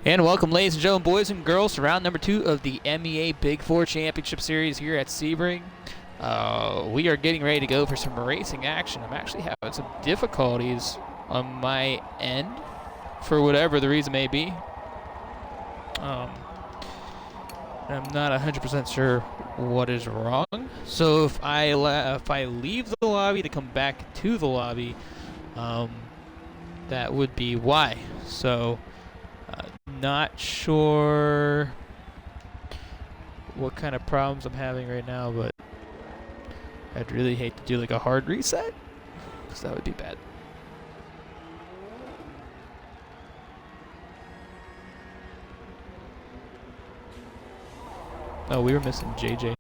And welcome, ladies and gentlemen, boys and girls, to round number 2 of the MEA Big 4 Championship Series here at Sebring. We are getting ready to go for some racing action. I'm actually having some difficulties on my end, for whatever the reason may be. I'm not 100% sure what is wrong. So if I leave the lobby to come back to the lobby, that would be why. So not sure what kind of problems I'm having right now, but I'd really hate to do like a hard reset, because that would be bad. Oh, we were missing JJ.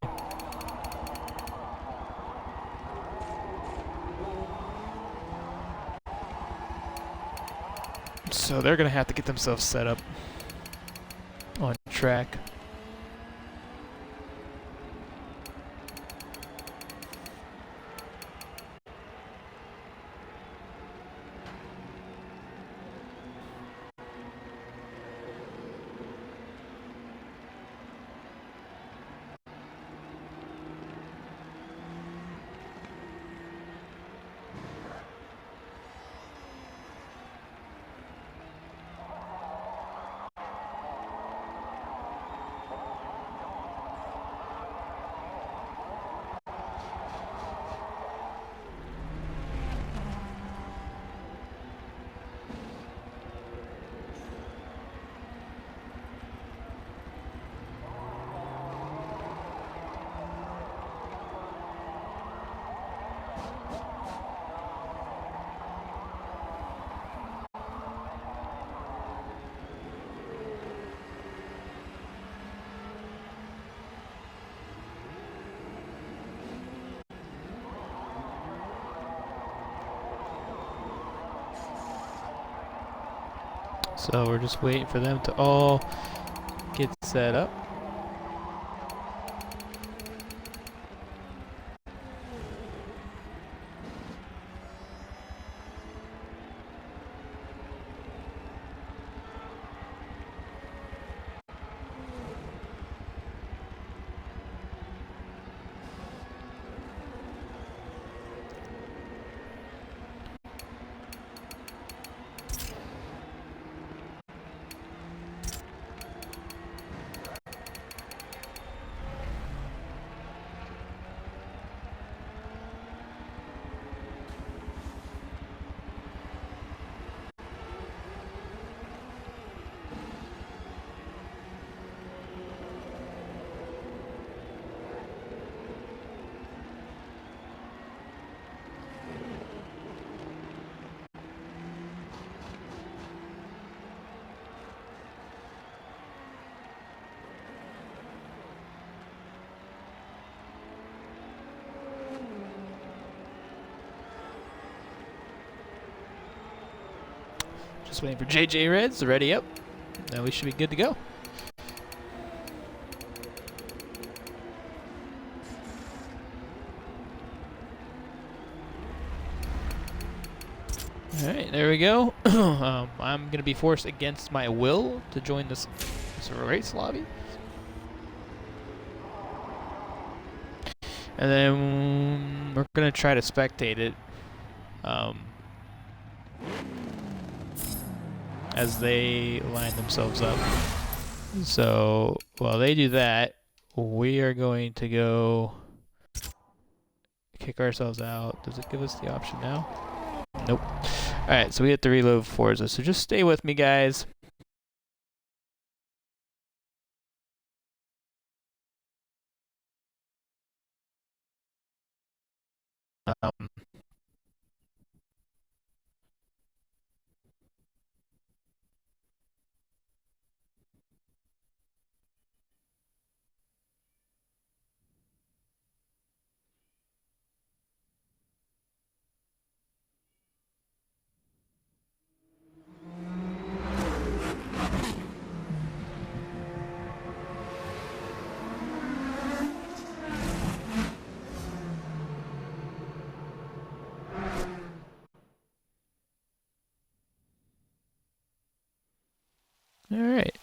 So they're gonna have to get themselves set up on track. So we're just waiting for them to all get set up. Just waiting for JJ Reds to ready up. Now we should be good to go. Alright, there we go. I'm going to be forced against my will to join this race lobby. And then we're going to try to spectate it as they line themselves up. So while they do that, we are going to go kick ourselves out. Does it give us the option now? Nope. Alright, so we have to reload Forza. So just stay with me, guys. All right.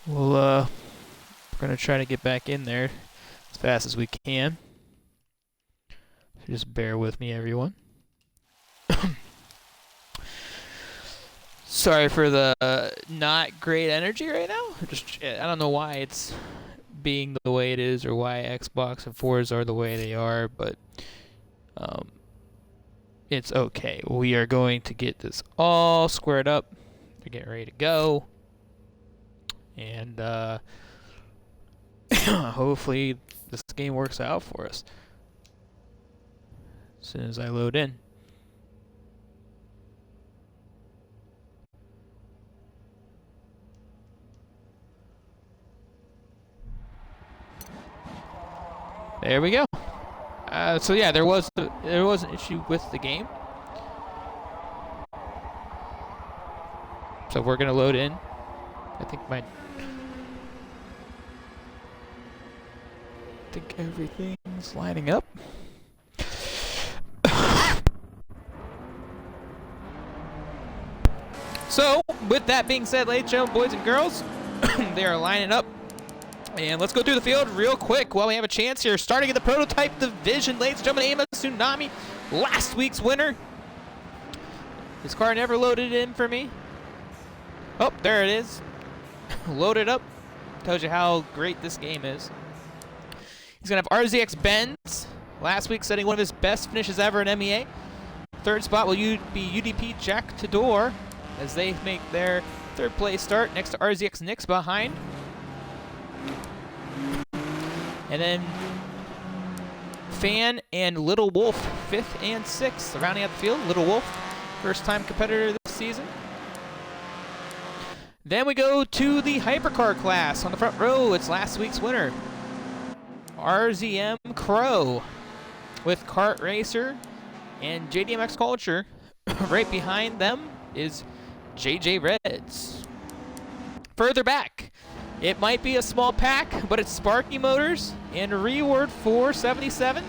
We're gonna try to get back in there as fast as we can. So just bear with me, everyone. Sorry for the not great energy right now. I don't know why it's being the way it is, or why Xbox and Forza are the way they are, but it's okay. We are going to get this all squared up. We're getting ready to go, and hopefully this game works out for us as soon as I load in. There we go. So yeah, there was an issue with the game. So we're gonna load in. I think everything's lining up. So with that being said, ladies and gentlemen, boys and girls, they are lining up. And let's go through the field real quick while we have a chance here. Starting in the prototype division, ladies and gentlemen, MEA Tsunami, last week's winner. This car never loaded in for me. Oh, there it is. Loaded up. Tells you how great this game is. He's going to have RZX Benz, last week setting one of his best finishes ever in MEA. Third spot will be UDP Jack Tador as they make their third place start next to RZX Nix behind. And then Fan and Little Wolf, 5th and 6th, rounding out the field. Little Wolf, first-time competitor this season. Then we go to the hypercar class. On the front row, it's last week's winner, RZM Crow, with Kart Racer and JDMX Culture. Right behind them is JJ Reds. Further back, it might be a small pack, but it's Sparky Motors and Reward 477.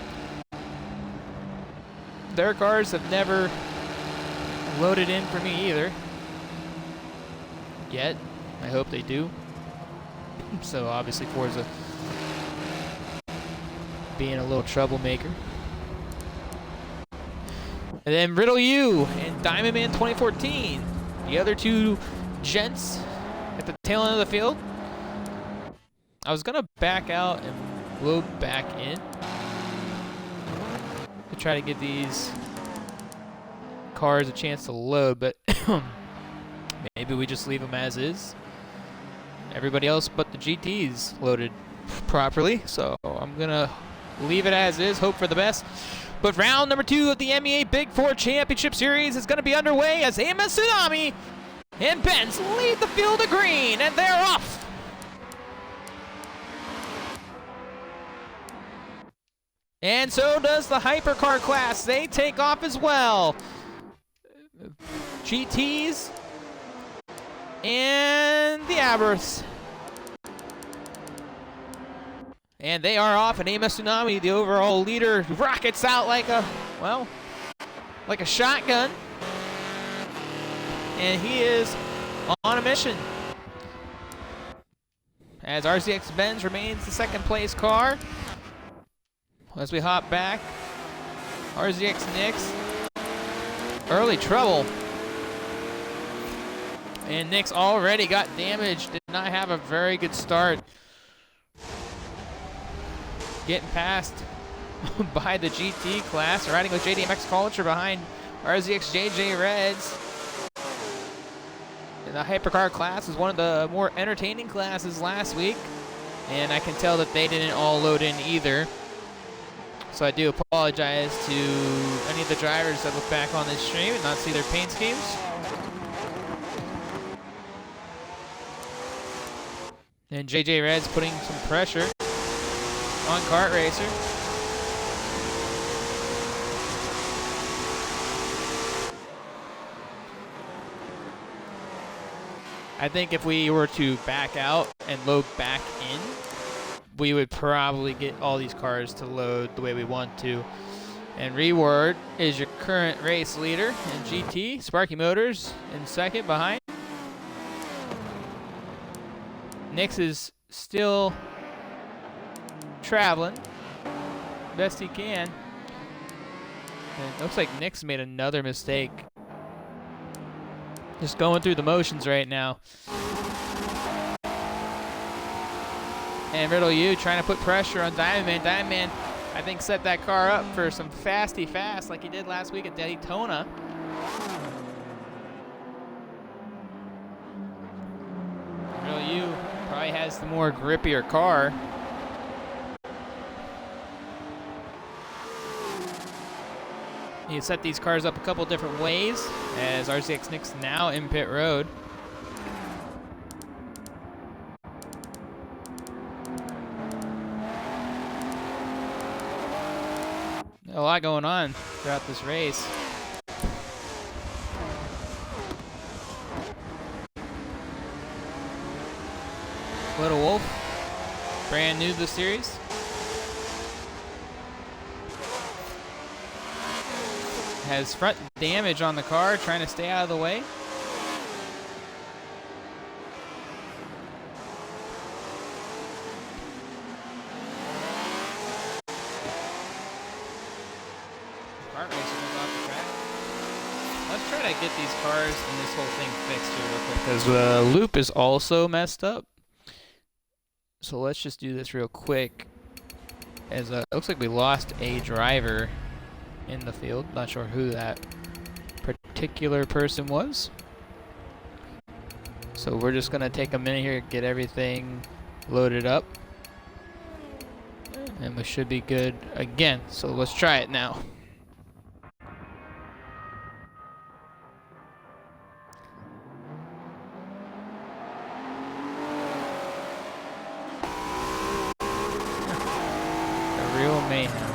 Their cars have never loaded in for me either. Yet. I hope they do. So obviously Forza being a little troublemaker. And then Riddle U and Diamond Man 2014. The other two gents at the tail end of the field. I was gonna back out and load back in to try to give these cars a chance to load, but maybe we just leave them as is. Everybody else but the GTs loaded properly, so I'm gonna leave it as is, hope for the best. But round number 2 of the MEA Big 4 Championship Series is gonna be underway as MEA Tsunami and Benz lead the field of green, and they're off. And so does the hypercar class. They take off as well. GTs and the Aberths. And they are off, and MEA Tsunami, the overall leader, rockets out like a shotgun. And he is on a mission. As RZX Benz remains the second place car. As we hop back, RZX Nix, early trouble. And Nix already got damaged, did not have a very good start. Getting passed by the GT class, riding with JDMX Culture behind RZX JJ Reds. And the hypercar class was one of the more entertaining classes last week, and I can tell that they didn't all load in either. So I do apologize to any of the drivers that look back on this stream and not see their paint schemes. And JJ Red's putting some pressure on Kart Racer. I think if we were to back out and load back in, we would probably get all these cars to load the way we want to. And Reward is your current race leader in GT. Sparky Motors in second behind. Nix is still traveling best he can. And it looks like Nix made another mistake. Just going through the motions right now. And Riddle U trying to put pressure on Diamond Man. Diamond Man, I think, set that car up for some fasty fast like he did last week at Daytona. Riddle U probably has the more grippier car. You set these cars up a couple different ways as RCX Nix now in pit road. A lot going on throughout this race. Little Wolf, brand new to the series. Has front damage on the car, trying to stay out of the way. Kart racer goes off the track. Let's try to get these cars and this whole thing fixed here real quick, because the loop is also messed up. So let's just do this real quick. As it looks like we lost a driver in the field. Not sure who that particular person was. So we're just gonna take a minute here, get everything loaded up, and we should be good again. So let's try it now. A real mayhem.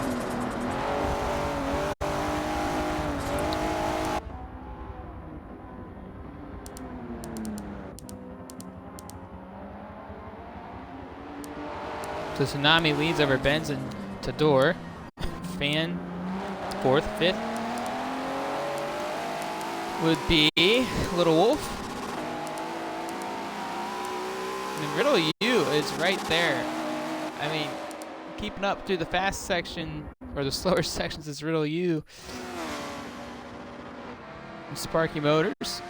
So Tsunami leads over Benz and Tador. Fan, 4th, 5th would be Little Wolf. And Riddle U is right there. I mean, keeping up through the fast section, or the slower sections, is Riddle U. And Sparky Motors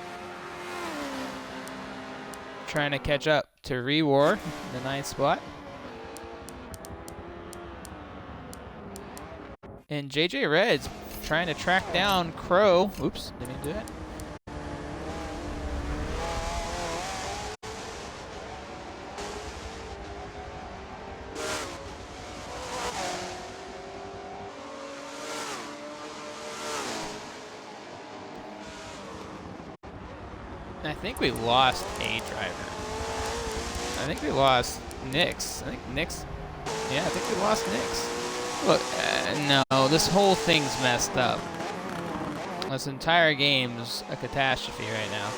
trying to catch up to Rewar in the 9th spot. And JJ Red's trying to track down Crow. Oops, didn't mean to do that. I think we lost a driver. I think we lost Nix. I think Nix. Yeah, I think we lost Nix. Look, no, this whole thing's messed up. This entire game's a catastrophe right now.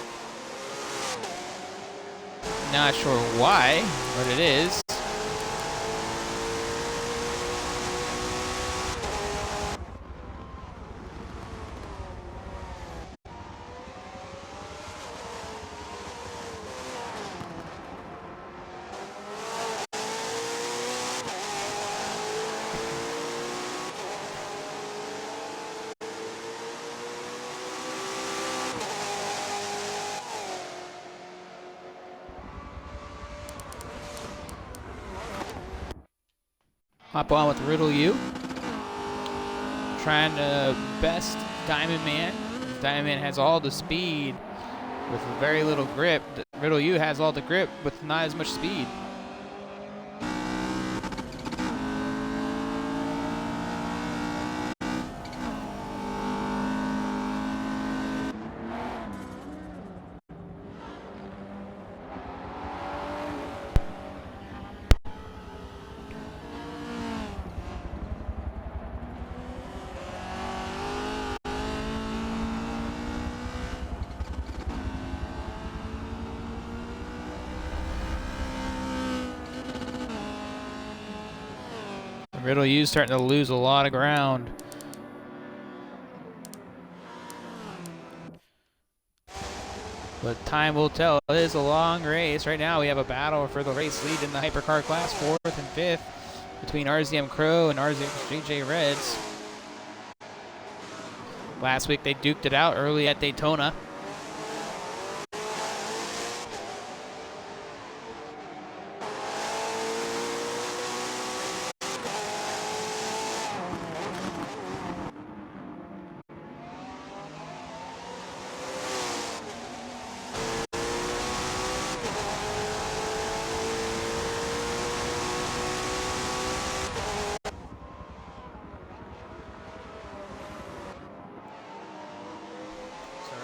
Not sure why, but it is. Hop on with Riddle U. Trying to best Diamond Man. Diamond Man has all the speed with very little grip. Riddle U has all the grip with not as much speed. Riddle U's starting to lose a lot of ground. But time will tell. It is a long race. Right now we have a battle for the race lead in the hypercar class, 4th and 5th, between RZM Crow and RZM JJ Reds. Last week they duked it out early at Daytona.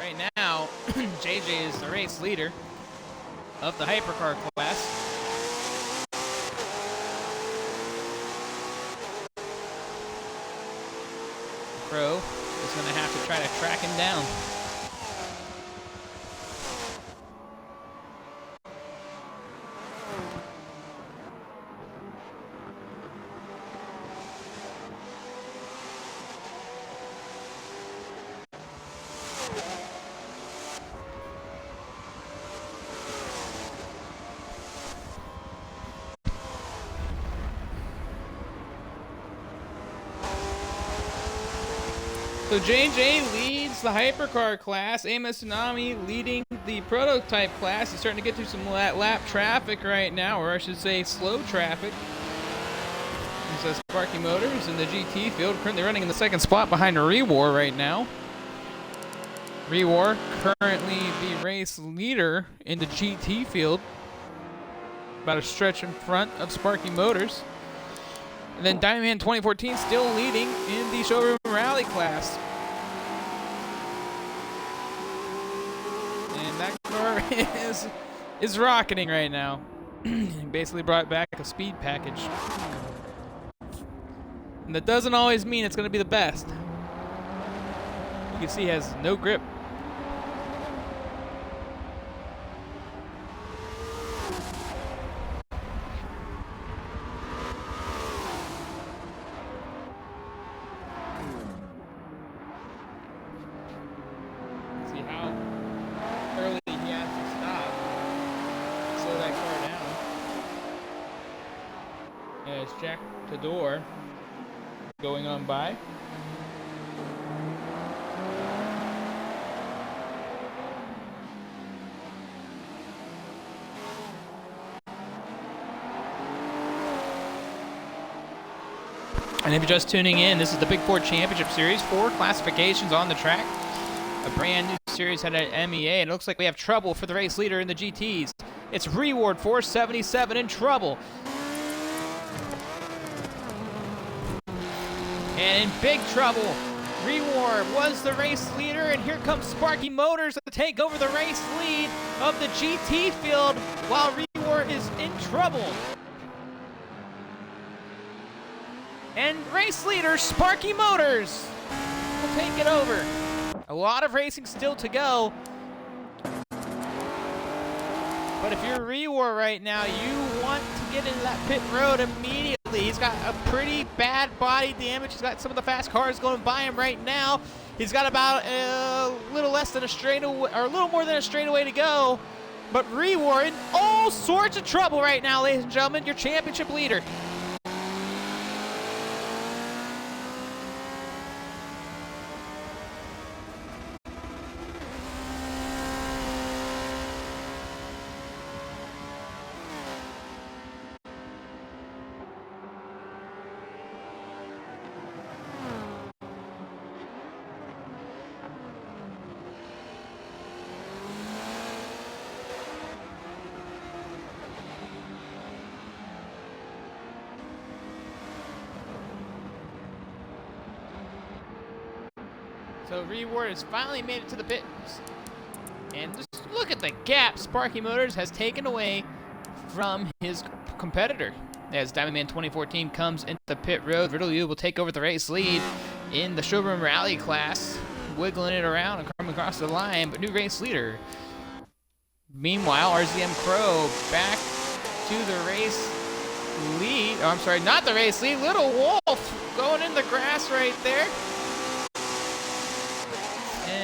Right now, JJ is the race leader of the hypercar class. Crow is going to have to try to track him down. So JJ leads the hypercar class. Amos Tsunami leading the prototype class. He's starting to get through some lap traffic right now, or I should say slow traffic. This is Sparky Motors in the GT field, currently running in the 2nd spot behind Rewar right now. Rewar currently the race leader in the GT field, about a stretch in front of Sparky Motors. And then Diamond Man 2014 still leading in the showroom rally class. And that car is rocketing right now. Basically brought back a speed package. And that doesn't always mean it's going to be the best. You can see he has no grip. As Jack Tador going on by. And if you're just tuning in, this is the Big Four Championship Series. 4 classifications on the track. A brand new series headed at MEA, and it looks like we have trouble for the race leader in the GTs. It's Reward 477 in trouble. And in big trouble, Reward was the race leader, and here comes Sparky Motors to take over the race lead of the GT field while Reward is in trouble. And race leader Sparky Motors will take it over. A lot of racing still to go. But if you're Reward right now, you want to get into that pit road immediately. He's got a pretty bad body damage. He's got some of the fast cars going by him right now. He's got about a little less than a straightaway, or a little more than a straightaway to go. But Reward in all sorts of trouble right now, ladies and gentlemen. Your championship leader. So Reward has finally made it to the pits. And just look at the gap Sparky Motors has taken away from his competitor. As Diamond Man 2014 comes into the pit road, Riddle will take over the race lead in the showroom rally class, wiggling it around and coming across the line, but new race leader. Meanwhile, RZM Crow back to the race lead. Oh, I'm sorry, not the race lead. Little Wolf going in the grass right there.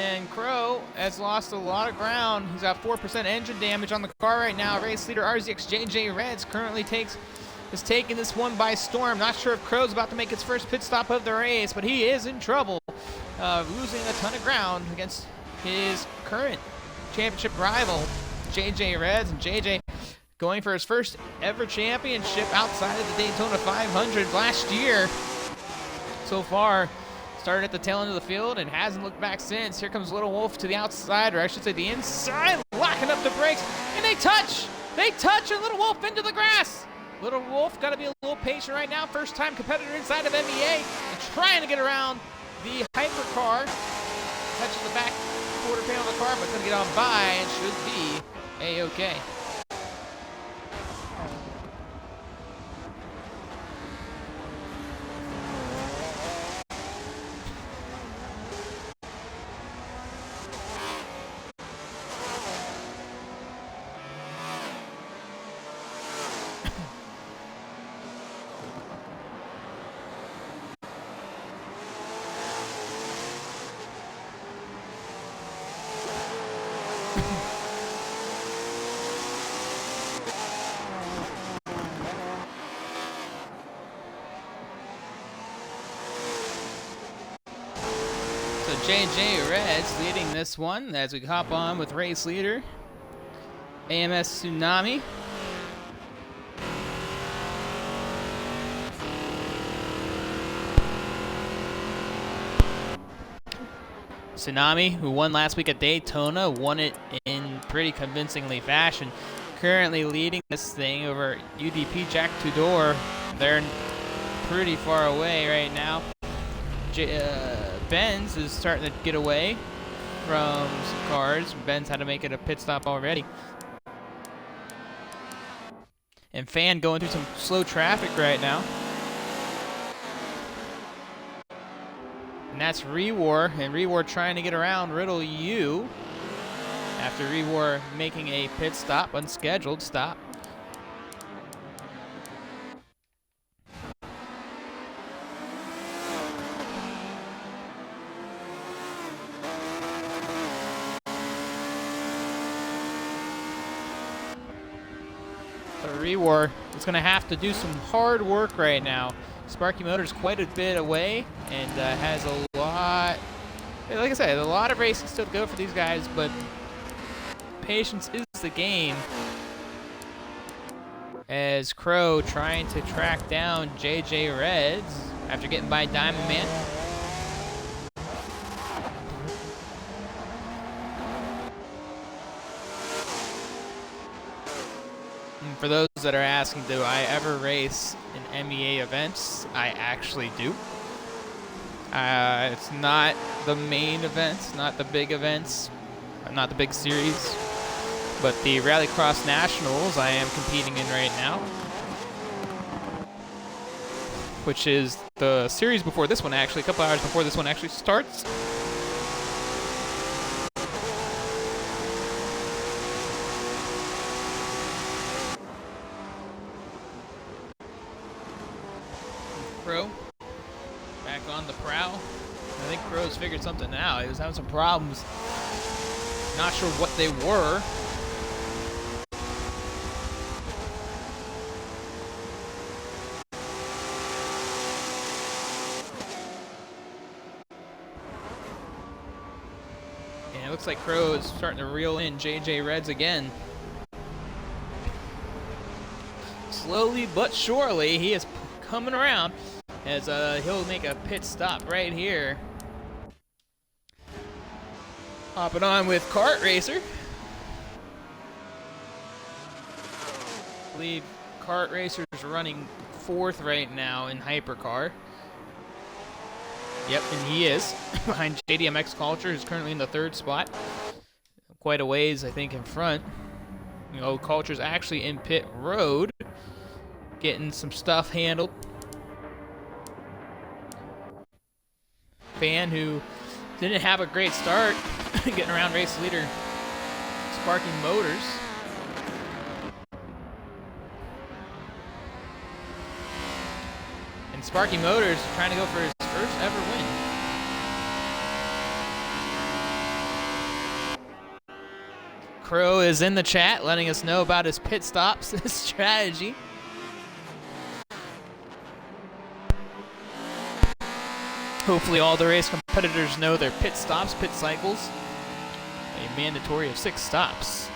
And Crow has lost a lot of ground. He's got 4% engine damage on the car right now. Race leader RZX JJ Reds currently is taking this one by storm. Not sure if Crow's about to make his first pit stop of the race, but he is in trouble, losing a ton of ground against his current championship rival, JJ Reds. And JJ going for his first ever championship outside of the Daytona 500 last year. So far, started at the tail end of the field and hasn't looked back since. Here comes Little Wolf to the outside, or I should say the inside, locking up the brakes, and they touch, and Little Wolf into the grass. Little Wolf got to be a little patient right now. First time competitor inside of MEA, and trying to get around the hypercar. Touches the back quarter panel of the car, but gonna get on by and should be A-okay. So JJ Reds leading this one as we hop on with race leader AMS Tsunami. Tsunami, who won last week at Daytona, won it in pretty convincingly fashion. Currently leading this thing over UDP Jack Tudor. They're pretty far away right now. Benz is starting to get away from some cars. Benz had to make it a pit stop already. And Fan going through some slow traffic right now. And that's Rewar, and Rewar trying to get around Riddle U after Rewar making a pit stop, unscheduled stop. So Rewar is going to have to do some hard work right now. Sparky Motors quite a bit away and has a lot, like I said, a lot of racing still to go for these guys, but patience is the game. As Crow trying to track down JJ Reds after getting by Diamond Man. And for those that are asking, do I ever race in MEA events? I actually do. It's not the main events, not the big events, not the big series, but the Rallycross Nationals I am competing in right now, which is the series before this one, actually, a couple hours before this one actually starts. Crow back on the prowl. I think Crow's figured something out. He was having some problems. Not sure what they were. And it looks like Crow is starting to reel in JJ Reds again. Slowly but surely, he is coming around as he'll make a pit stop right here. Hopping on with Kart Racer. I believe Kart Racer's running 4th right now in Hypercar. Yep, and he is behind JDMX Culture, who's currently in the 3rd spot. Quite a ways, I think, in front. You know, Culture's actually in pit road, getting some stuff handled. Fan who didn't have a great start getting around race leader Sparky Motors. And Sparky Motors trying to go for his first ever win. Crow is in the chat letting us know about his pit stops strategy. Hopefully all the race competitors know their pit stops, pit cycles. A mandatory of 6 stops.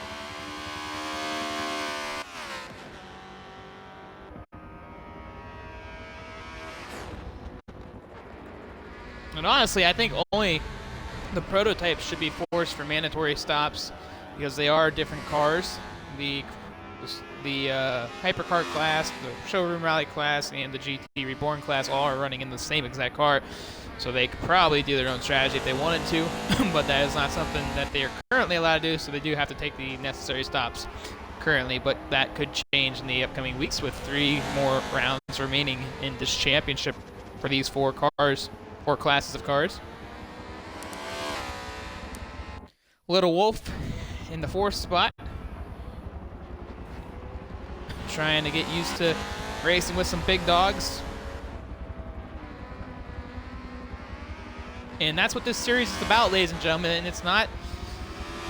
And honestly, I think only the prototypes should be forced for mandatory stops because they are different cars. The hypercar class, the showroom rally class, and the GT Reborn class all are running in the same exact car. So they could probably do their own strategy if they wanted to, but that is not something that they are currently allowed to do, so they do have to take the necessary stops currently, but that could change in the upcoming weeks with 3 more rounds remaining in this championship for these 4 classes of cars. Little Wolf in the 4th spot. Trying to get used to racing with some big dogs. And that's what this series is about, ladies and gentlemen. And it's not...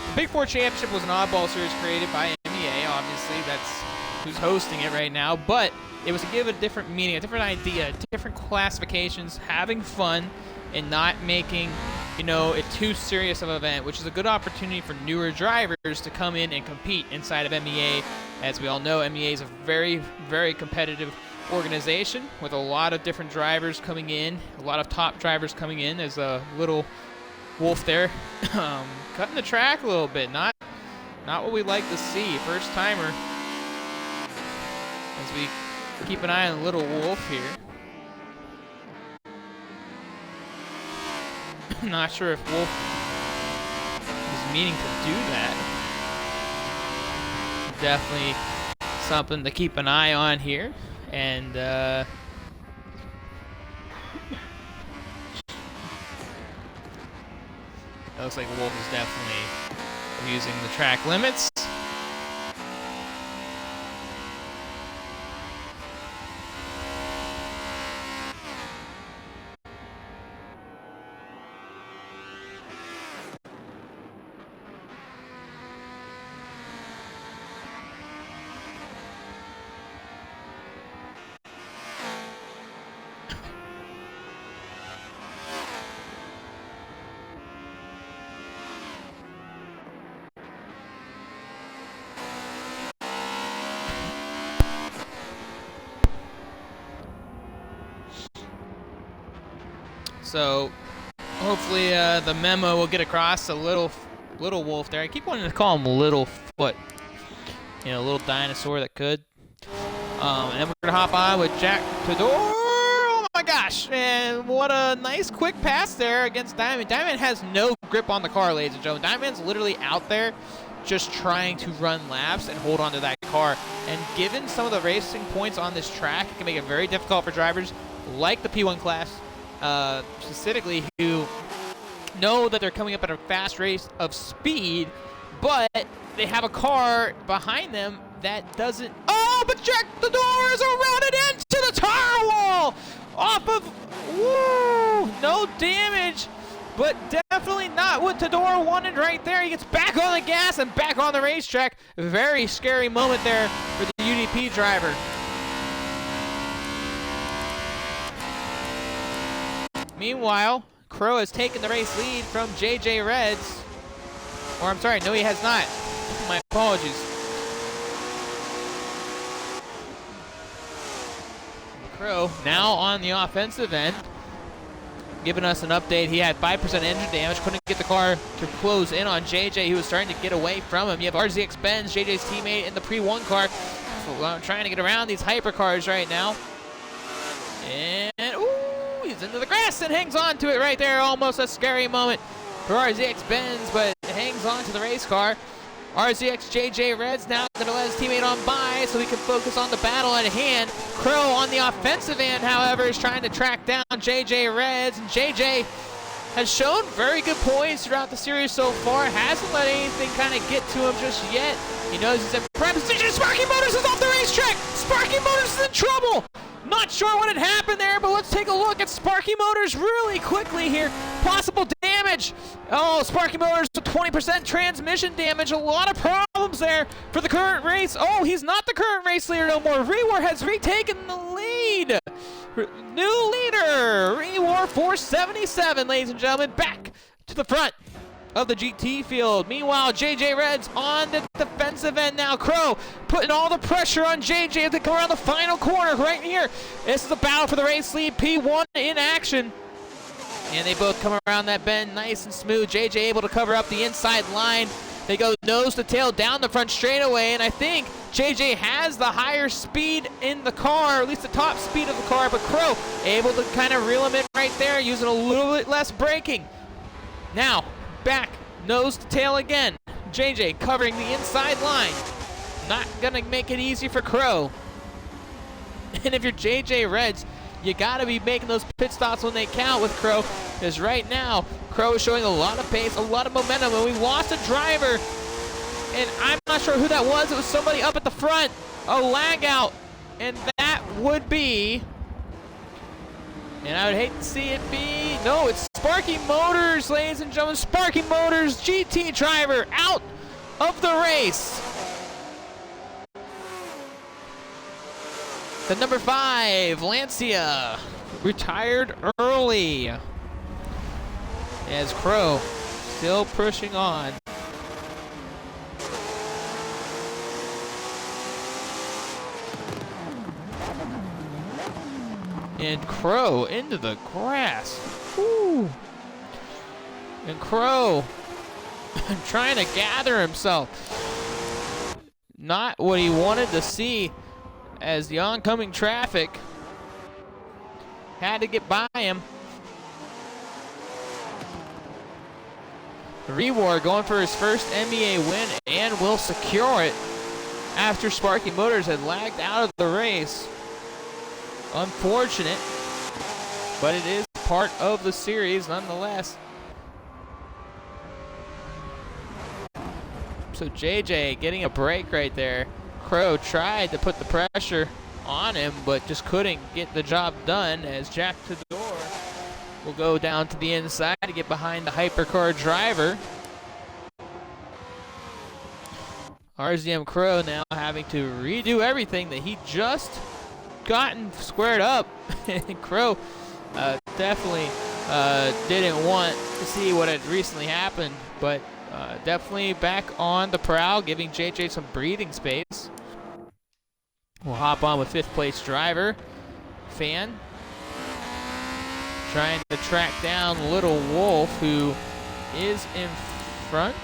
The Big 4 Championship was an oddball series created by MEA, obviously. That's who's hosting it right now. But it was to give a different meaning, a different idea, different classifications, having fun, and not making, you know, it too serious of an event, which is a good opportunity for newer drivers to come in and compete inside of MEA. As we all know, MEA is a very, very competitive organization with a lot of different drivers coming in, a lot of top drivers coming in. There's a Little Wolf there, cutting the track a little bit. Not what we like to see. First timer. As we keep an eye on Little Wolf here. Not sure if Wolf is meaning to do that. Definitely something to keep an eye on here. And it looks like Wolf is definitely using the track limits. So hopefully the memo will get across to Little Wolf there. I keep wanting to call him Little Foot. You know, a little dinosaur that could. And then we're going to hop on with Jack Tador. Oh my gosh. And what a nice quick pass there against Diamond. Diamond has no grip on the car, ladies and gentlemen. Diamond's literally out there just trying to run laps and hold on to that car. And given some of the racing points on this track, it can make it very difficult for drivers like the P1 class. Specifically, who know that they're coming up at a fast race of speed, but they have a car behind them that doesn't. Oh, but Jack the door is routed into the tire wall off of. Woo! No damage, but definitely not what Tador wanted right there. He gets back on the gas and back on the racetrack. Very scary moment there for the UDP driver. Meanwhile, Crow has taken the race lead from JJ Reds. Or I'm sorry, no he has not. My apologies. Crow now on the offensive end. Giving us an update. He had 5% engine damage. Couldn't get the car to close in on JJ. He was starting to get away from him. You have RZX Benz, JJ's teammate in the pre-1 car. Trying to get around these hypercars right now. And, ooh. He's into the grass and hangs on to it right there. Almost a scary moment for RZX Benz, but hangs on to the race car. RZX JJ Reds now going to let his teammate on by so he can focus on the battle at hand. Crow on the offensive end, however, is trying to track down JJ Reds. And JJ has shown very good points throughout the series so far. Hasn't let anything kind of get to him just yet. He knows he's in prime position. Sparky Motors is off the racetrack. Sparky Motors is in trouble. Not sure what had happened there, but let's take a look at Sparky Motors really quickly here. Possible damage damage. Oh, Sparky Motors with 20% transmission damage. A lot of problems there for the current race. Oh, he's not the current race leader no more. Rewar has retaken the lead. New leader, Rewar 477, ladies and gentlemen, back to the front of the GT field. Meanwhile, JJ Reds on the defensive end now. Crow putting all the pressure on JJ as they come around the final corner right here. This is a battle for the race lead. P1 in action. And they both come around that bend nice and smooth. JJ able to cover up the inside line. They go nose to tail down the front straightaway, and I think JJ has the higher speed in the car, or at least the top speed of the car, but Crow able to kind of reel him in right there, using a little bit less braking. Now, back, nose to tail again. JJ covering the inside line. Not gonna make it easy for Crow. And if you're JJ Reds, you gotta be making those pit stops when they count with Crow, because right now, Crow is showing a lot of pace, a lot of momentum, and we lost a driver, and I'm not sure who that was. It was somebody up at the front, a lag out, and that would be, and I would hate to see it be, no, it's Sparky Motors, ladies and gentlemen. Sparky Motors GT driver out of the race. The number 5, Lancia, retired early. As Crow still pushing on. And Crow into the grass. Woo. And Crow trying to gather himself. Not what he wanted to see, as the oncoming traffic had to get by him. Rewar going for his first MEA win and will secure it after Sparky Motors had lagged out of the race. Unfortunate, but it is part of the series nonetheless. So JJ getting a break right there. Crow tried to put the pressure on him, but just couldn't get the job done, as Jack Tador will go down to the inside to get behind the hypercar driver. RZM Crow now having to redo everything that he just gotten squared up. And Crow definitely didn't want to see what had recently happened, but definitely back on the prowl, giving JJ some breathing space. We'll hop on with 5th place driver, Fan, trying to track down Little Wolf, who is in front.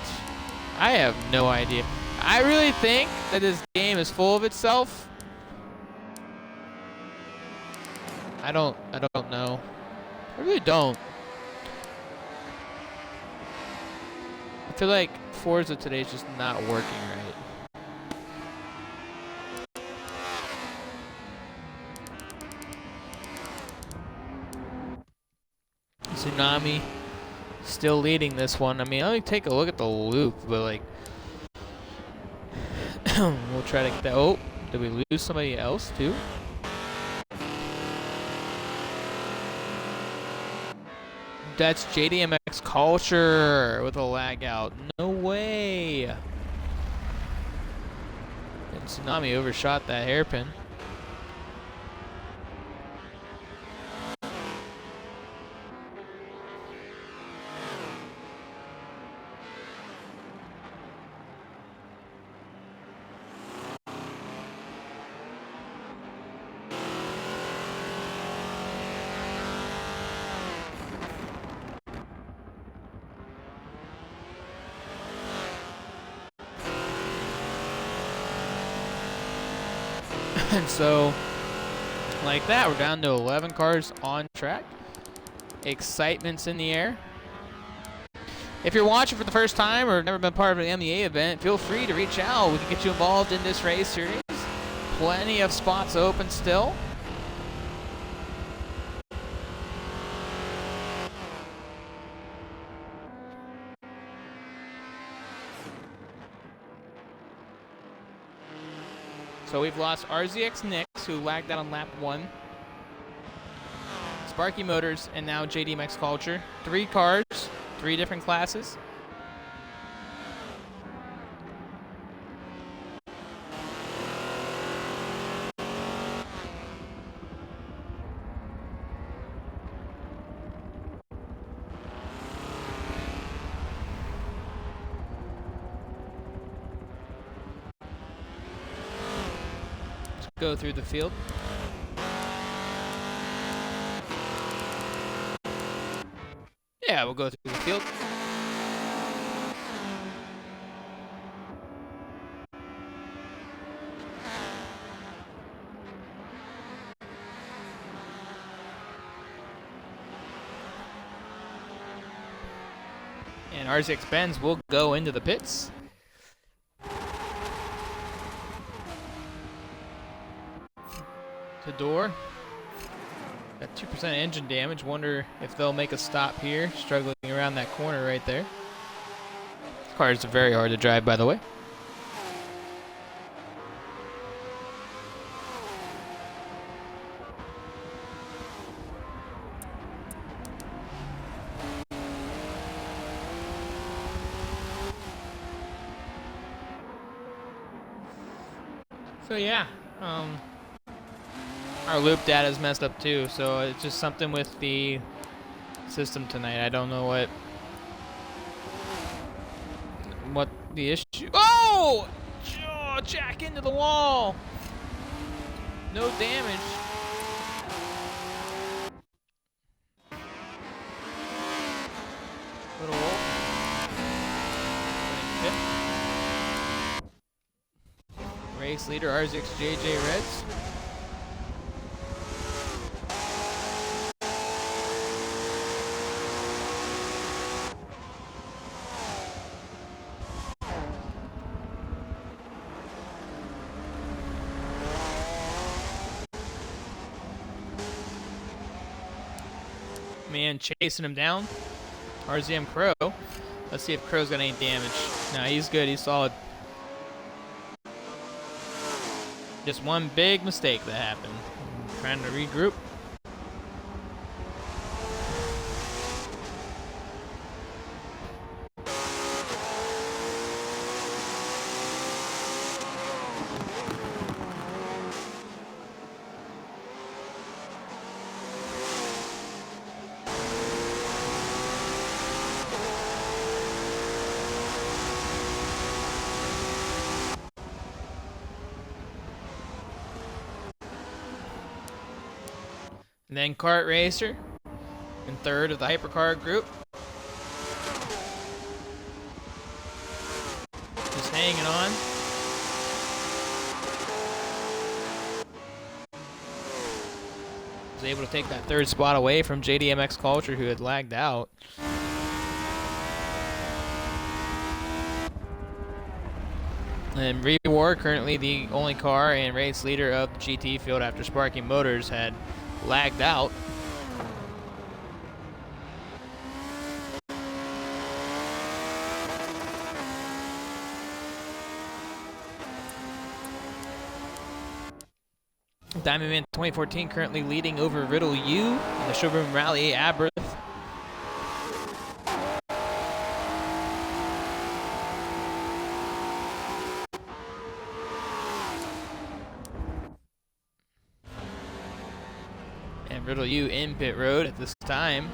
I have no idea. I really think that this game is full of itself. I don't know. I really don't. I feel like Forza today is just not working right. Tsunami still leading this one. I mean, let me take a look at the loop, but like, we'll try to get that. Oh, did we lose somebody else too? That's JDMX Culture with a lag out. No way. And Tsunami overshot that hairpin. And so, like that, we're down to 11 cars on track. Excitement's in the air. If you're watching for the first time or never been part of an MEA event, feel free to reach out. We can get you involved in this race series. Plenty of spots open still. So we've lost RZX Nix, who lagged out on lap 1. Sparky Motors, and now JDMX Culture. 3 cars 3 different classes. Let's go through the field. Yeah, we'll go through the field. And RZX Benz will go into the pits. The door. Got 2% engine damage. Wonder if they'll make a stop here. Struggling around that corner right there. This car is very hard to drive, by the way. So yeah, our loop data is messed up too, so it's just something with the system tonight. I don't know what the issue. Oh! Oh, jack into the wall. No damage. Little Wolf. Race leader RZXJJ Reds. Man chasing him down. RZM Crow. Let's see if Crow's got any damage. No, he's good. He's solid. Just one big mistake that happened. Trying to regroup. And then Kart Racer in third of the Hypercar group. Just hanging on. Was able to take that third spot away from JDMX Culture, who had lagged out. And Rewar, currently the only car and race leader of the GT field after Sparking Motors, had lagged out. Diamond Man 2014 currently leading over Riddle U in the Showroom Rally Aberth. And Riddle U in pit road at this time.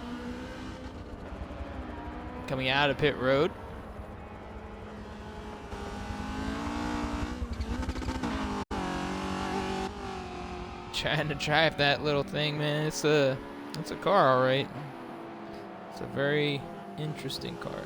Coming out of pit road. Trying to drive that little thing, man. It's a car, all right. It's a very interesting car.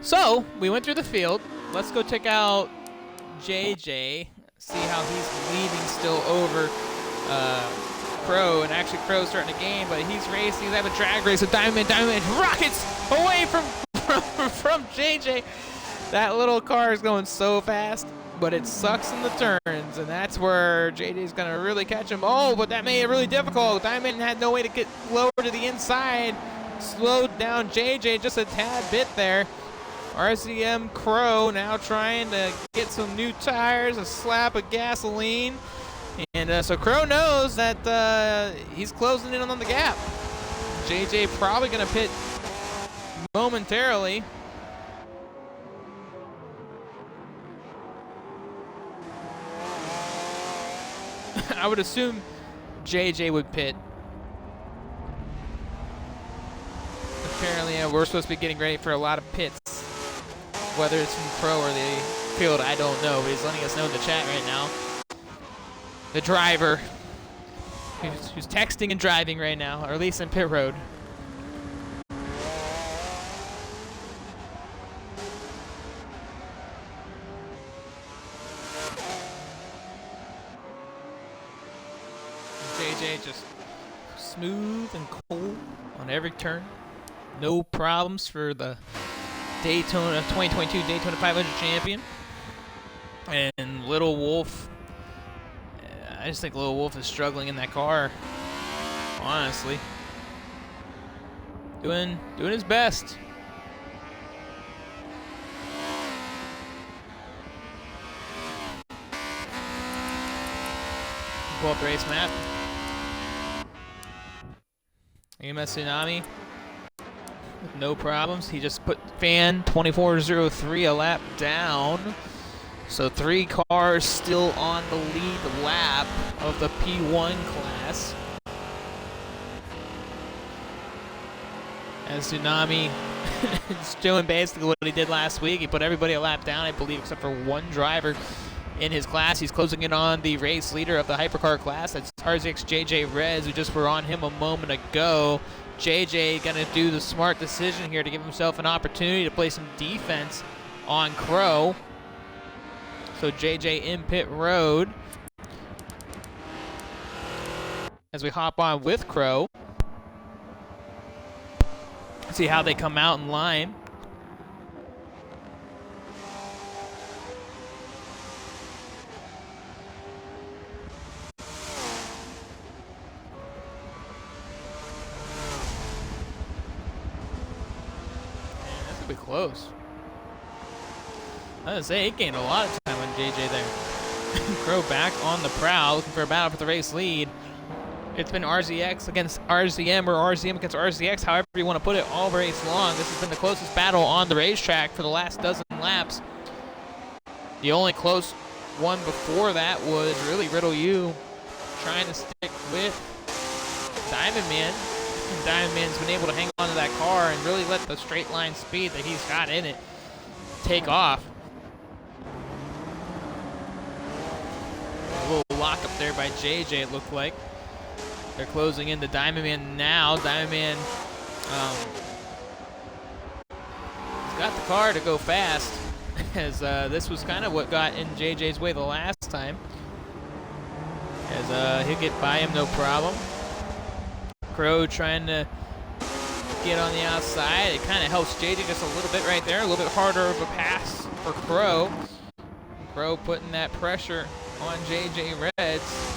So, we went through the field. Let's go check out JJ, see how he's leading still over Crow, and actually Crow's starting to gain, but he's racing. He's having a drag race with Diamond. Diamond rockets away from JJ. That little car is going so fast, but it sucks in the turns, and that's where JJ's going to really catch him. Oh, but that made it really difficult. Diamond had no way to get lower to the inside. Slowed down JJ just a tad bit there. RCM Crow now trying to get some new tires, a slap of gasoline. And so Crow knows that he's closing in on the gap. JJ probably going to pit momentarily. I would assume JJ would pit. Apparently, we're supposed to be getting ready for a lot of pits. Whether it's from Crow or the field, I don't know, but he's letting us know in the chat right now. The driver, who's texting and driving right now, or at least in pit road. JJ just smooth and cool on every turn. No problems for the Daytona 2022 Daytona 500 champion. And Little Wolf, I just think Little Wolf is struggling in that car, honestly. Doing his best. Pull up the race map. EMS Tsunami with no problems. He just put Fan 2403 a lap down. So 3 cars still on the lead lap of the P1 class. As Tsunami is doing basically what he did last week. He put everybody a lap down, I believe, except for one driver in his class. He's closing in on the race leader of the hypercar class. That's RZX JJ Rez. We just were on him a moment ago. JJ gonna do the smart decision here to give himself an opportunity to play some defense on Crow. So JJ in pit road as we hop on with Crow. See how they come out in line. Be close. I was gonna say, he gained a lot of time on JJ there. Crow back on the prowl, looking for a battle for the race lead. It's been RZX against RZM or RZM against RZX, however you want to put it, all race long. This has been the closest battle on the racetrack for the last dozen laps. The only close one before that was really Riddle U trying to stick with Diamond Man. And Diamond Man's been able to hang on to that car and really let the straight line speed that he's got in it take off. A little lock up there by JJ, it looked like. They're closing into Diamond Man now. Diamond Man he's got the car to go fast, as this was kind of what got in JJ's way the last time. As he'll get by him no problem. Crow trying to get on the outside. It kind of helps JJ just a little bit right there. A little bit harder of a pass for Crow. Crow putting that pressure on JJ Reds.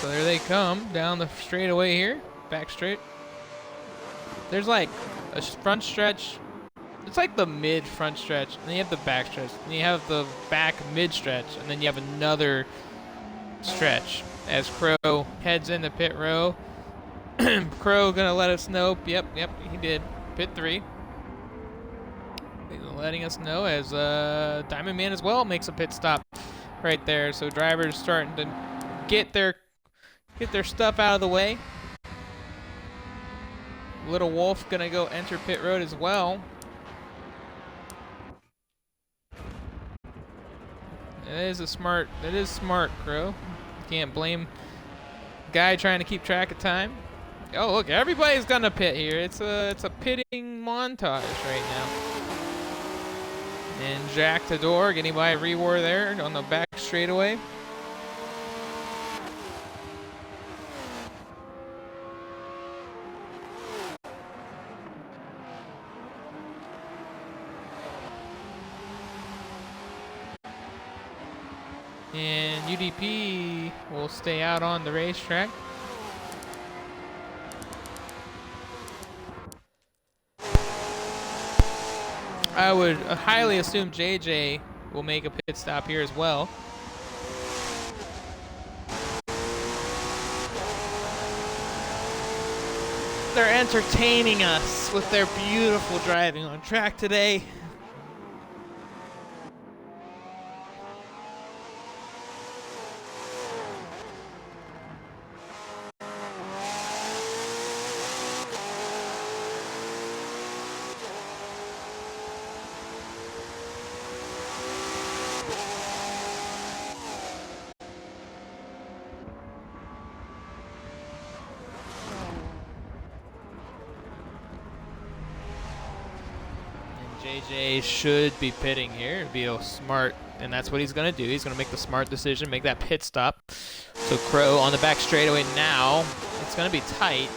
So there they come down the straightaway here, back straight. There's like a front stretch. It's like the mid front stretch, and then you have the back stretch, and then you have the back mid stretch, and then you have another stretch as Crow heads into pit row. Crow gonna let us know. Yep, he did. Pit 3. He's letting us know as Diamond Man as well makes a pit stop right there. So drivers starting to get their stuff out of the way. Little Wolf gonna go enter pit road as well. That is smart, Crow. Can't blame guy trying to keep track of time. Oh, look, everybody's gonna pit here. It's a pitting montage right now. And Jack Tador getting by Rewar there on the back straightaway. And UDP will stay out on the racetrack. I would highly assume JJ will make a pit stop here as well. They're entertaining us with their beautiful driving on track today. JJ should be pitting here. It'd be a smart, and that's what he's going to do. He's going to make the smart decision, make that pit stop. So Crow on the back straightaway now. It's going to be tight.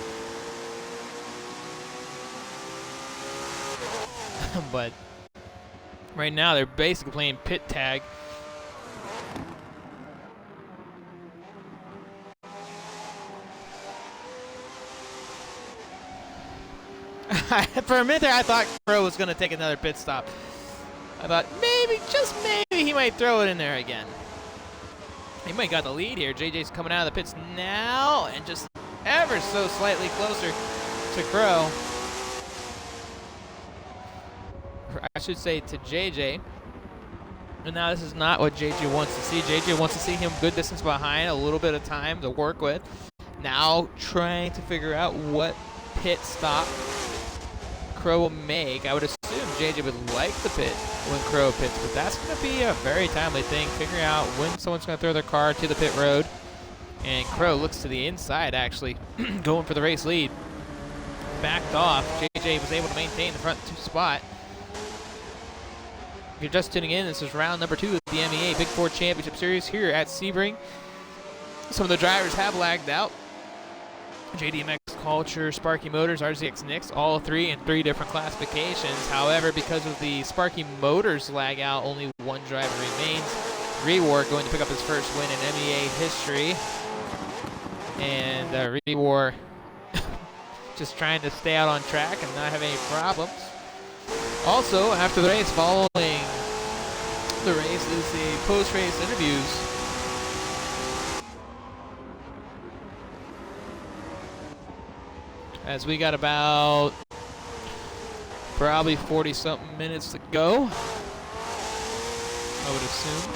But right now they're basically playing pit tag. For a minute there, I thought Crow was going to take another pit stop. I thought maybe, just maybe, he might throw it in there again. He might got the lead here. JJ's coming out of the pits now and just ever so slightly closer to Crow. I should say to JJ. And now this is not what JJ wants to see. JJ wants to see him good distance behind, a little bit of time to work with. Now trying to figure out what pit stop Crow will make. I would assume JJ would like the pit when Crow pits, but that's going to be a very timely thing, figuring out when someone's going to throw their car to the pit road. And Crow looks to the inside, actually, going for the race lead. Backed off. JJ was able to maintain the front two spot. If you're just tuning in, this is round number 2 of the MEA Big 4 Championship Series here at Sebring. Some of the drivers have lagged out. JDMX Culture, Sparky Motors, RZX Nix, all three in 3 different classifications. However, because of the Sparky Motors lag out, only one driver remains. Rewar going to pick up his first win in MEA history. And Rewar just trying to stay out on track and not have any problems. Also, after the race, following the race is the post-race interviews. As we got about probably 40-something minutes to go, I would assume.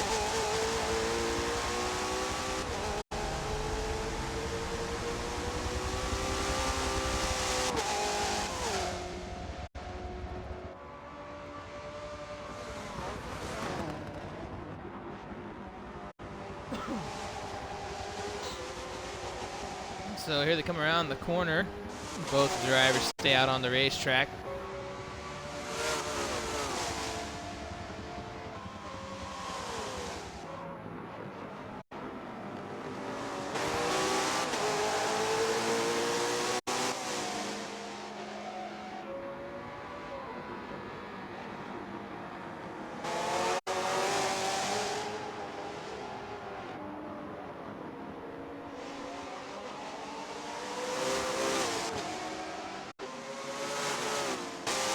So here they come around the corner. Both drivers stay out on the racetrack.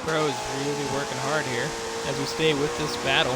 Pro is really working hard here as we stay with this battle.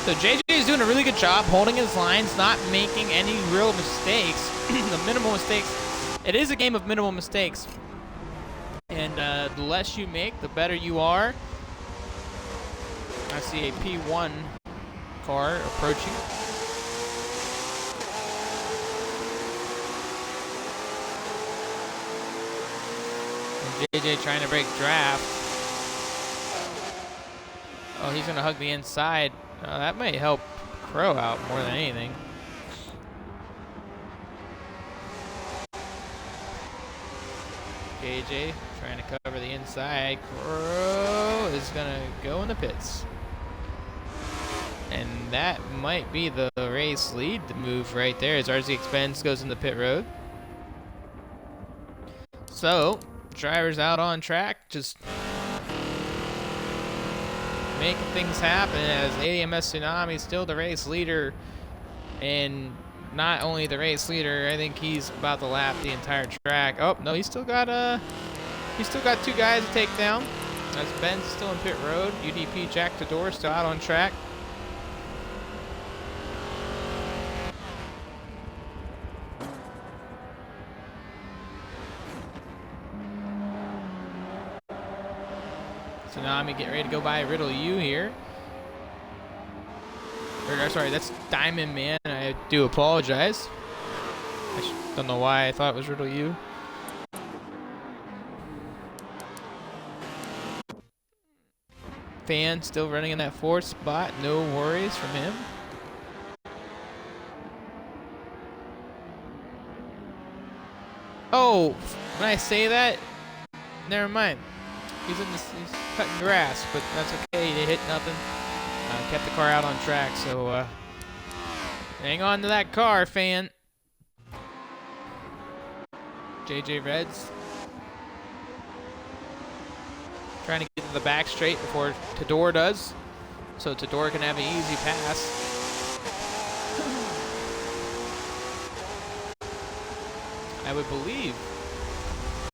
So JJ is doing a really good job holding his lines, not making any real mistakes. The minimal mistakes. It is a game of minimal mistakes. And the less you make, the better you are. I see a P1 car approaching. And JJ trying to break draft. Oh, he's going to hug the inside. That might help Crow out more than anything. JJ trying to cover the inside. Crow is going to go in the pits. And that might be the race lead, the move right there as RZX Benz goes in the pit road. So, drivers out on track, just making things happen as AMS Tsunami still the race leader. And not only the race leader, I think he's about to lap the entire track. Oh, no, he's still got two guys to take down. As Ben's still in pit road. UDP Jack Tador still out on track. Tsunami getting ready to go by Riddle U here. Or, sorry, that's Diamond Man. I do apologize. I don't know why I thought it was Riddle U. Fan still running in that fourth spot. No worries from him. Oh, when I say that, never mind. He's cutting grass, but that's okay. They hit nothing. Kept the car out on track, so hang on to that car, fan. JJ Reds trying to get to the back straight before Tador does, so Tador can have an easy pass. I would believe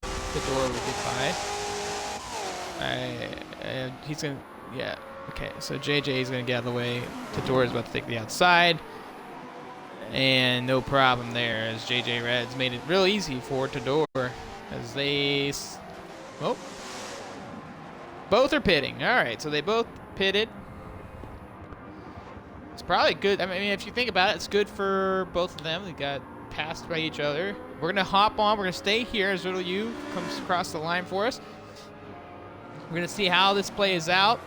Tador would get by. He's gonna, yeah, okay, so JJ is gonna get out of the way. Tador is about to take the outside, and no problem there as JJ Reds made it real easy for Tador as they, oh, both are pitting. All right, so they both pitted. It's probably good. I mean, if you think about it, it's good for both of them. They got passed by each other. We're gonna hop on. We're gonna stay here as Riddle U comes across the line for us. We're going to see how this plays out.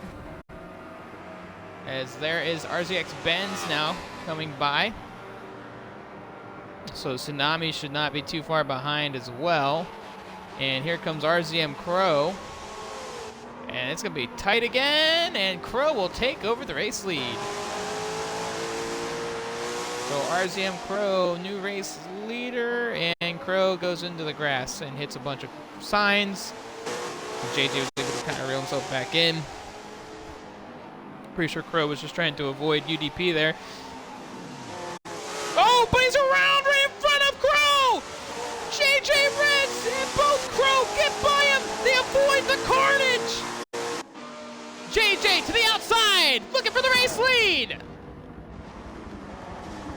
As there is RZX Benz now coming by. So Tsunami should not be too far behind as well. And here comes RZM Crow. And it's going to be tight again. And Crow will take over the race lead. So RZM Crow, new race leader. And Crow goes into the grass and hits a bunch of signs. JJ was able to kind of reel himself back in. Pretty sure Crow was just trying to avoid UDP there. Oh, but he's around right in front of Crow! JJ Reds and both Crow get by him. They avoid the carnage. JJ to the outside, looking for the race lead.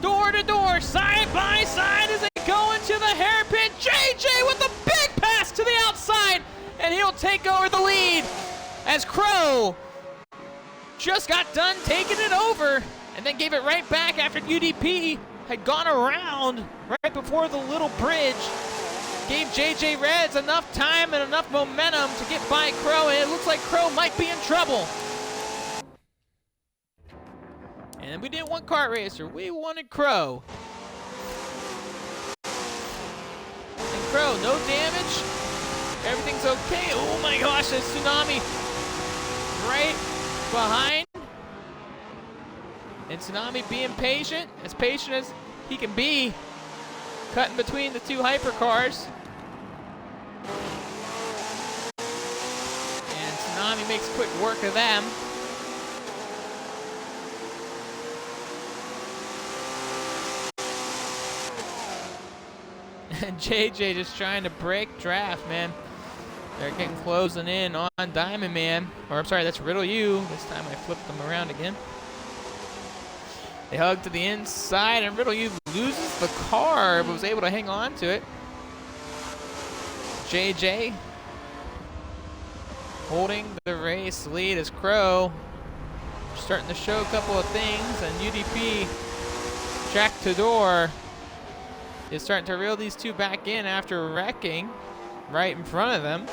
Door to door, side by side as they go into the hairpin. JJ with a big pass to the outside. And he'll take over the lead as Crow just got done taking it over and then gave it right back after UDP had gone around right before the little bridge. Gave JJ Reds enough time and enough momentum to get by Crow, and it looks like Crow might be in trouble. And we didn't want Kart Racer, we wanted Crow. And Crow, no damage. Everything's okay. Oh my gosh, there's Tsunami right behind. And Tsunami being patient as he can be, cutting between the two hypercars. And Tsunami makes quick work of them. And JJ just trying to break draft, man. They're getting closing in on Diamond Man. Or I'm sorry, that's Riddle U. This time I flipped them around again. They hug to the inside, and Riddle loses the car, but was able to hang on to it. JJ holding the race lead as Crow starting to show a couple of things, and UDP Jack Tador is starting to reel these two back in after wrecking right in front of them.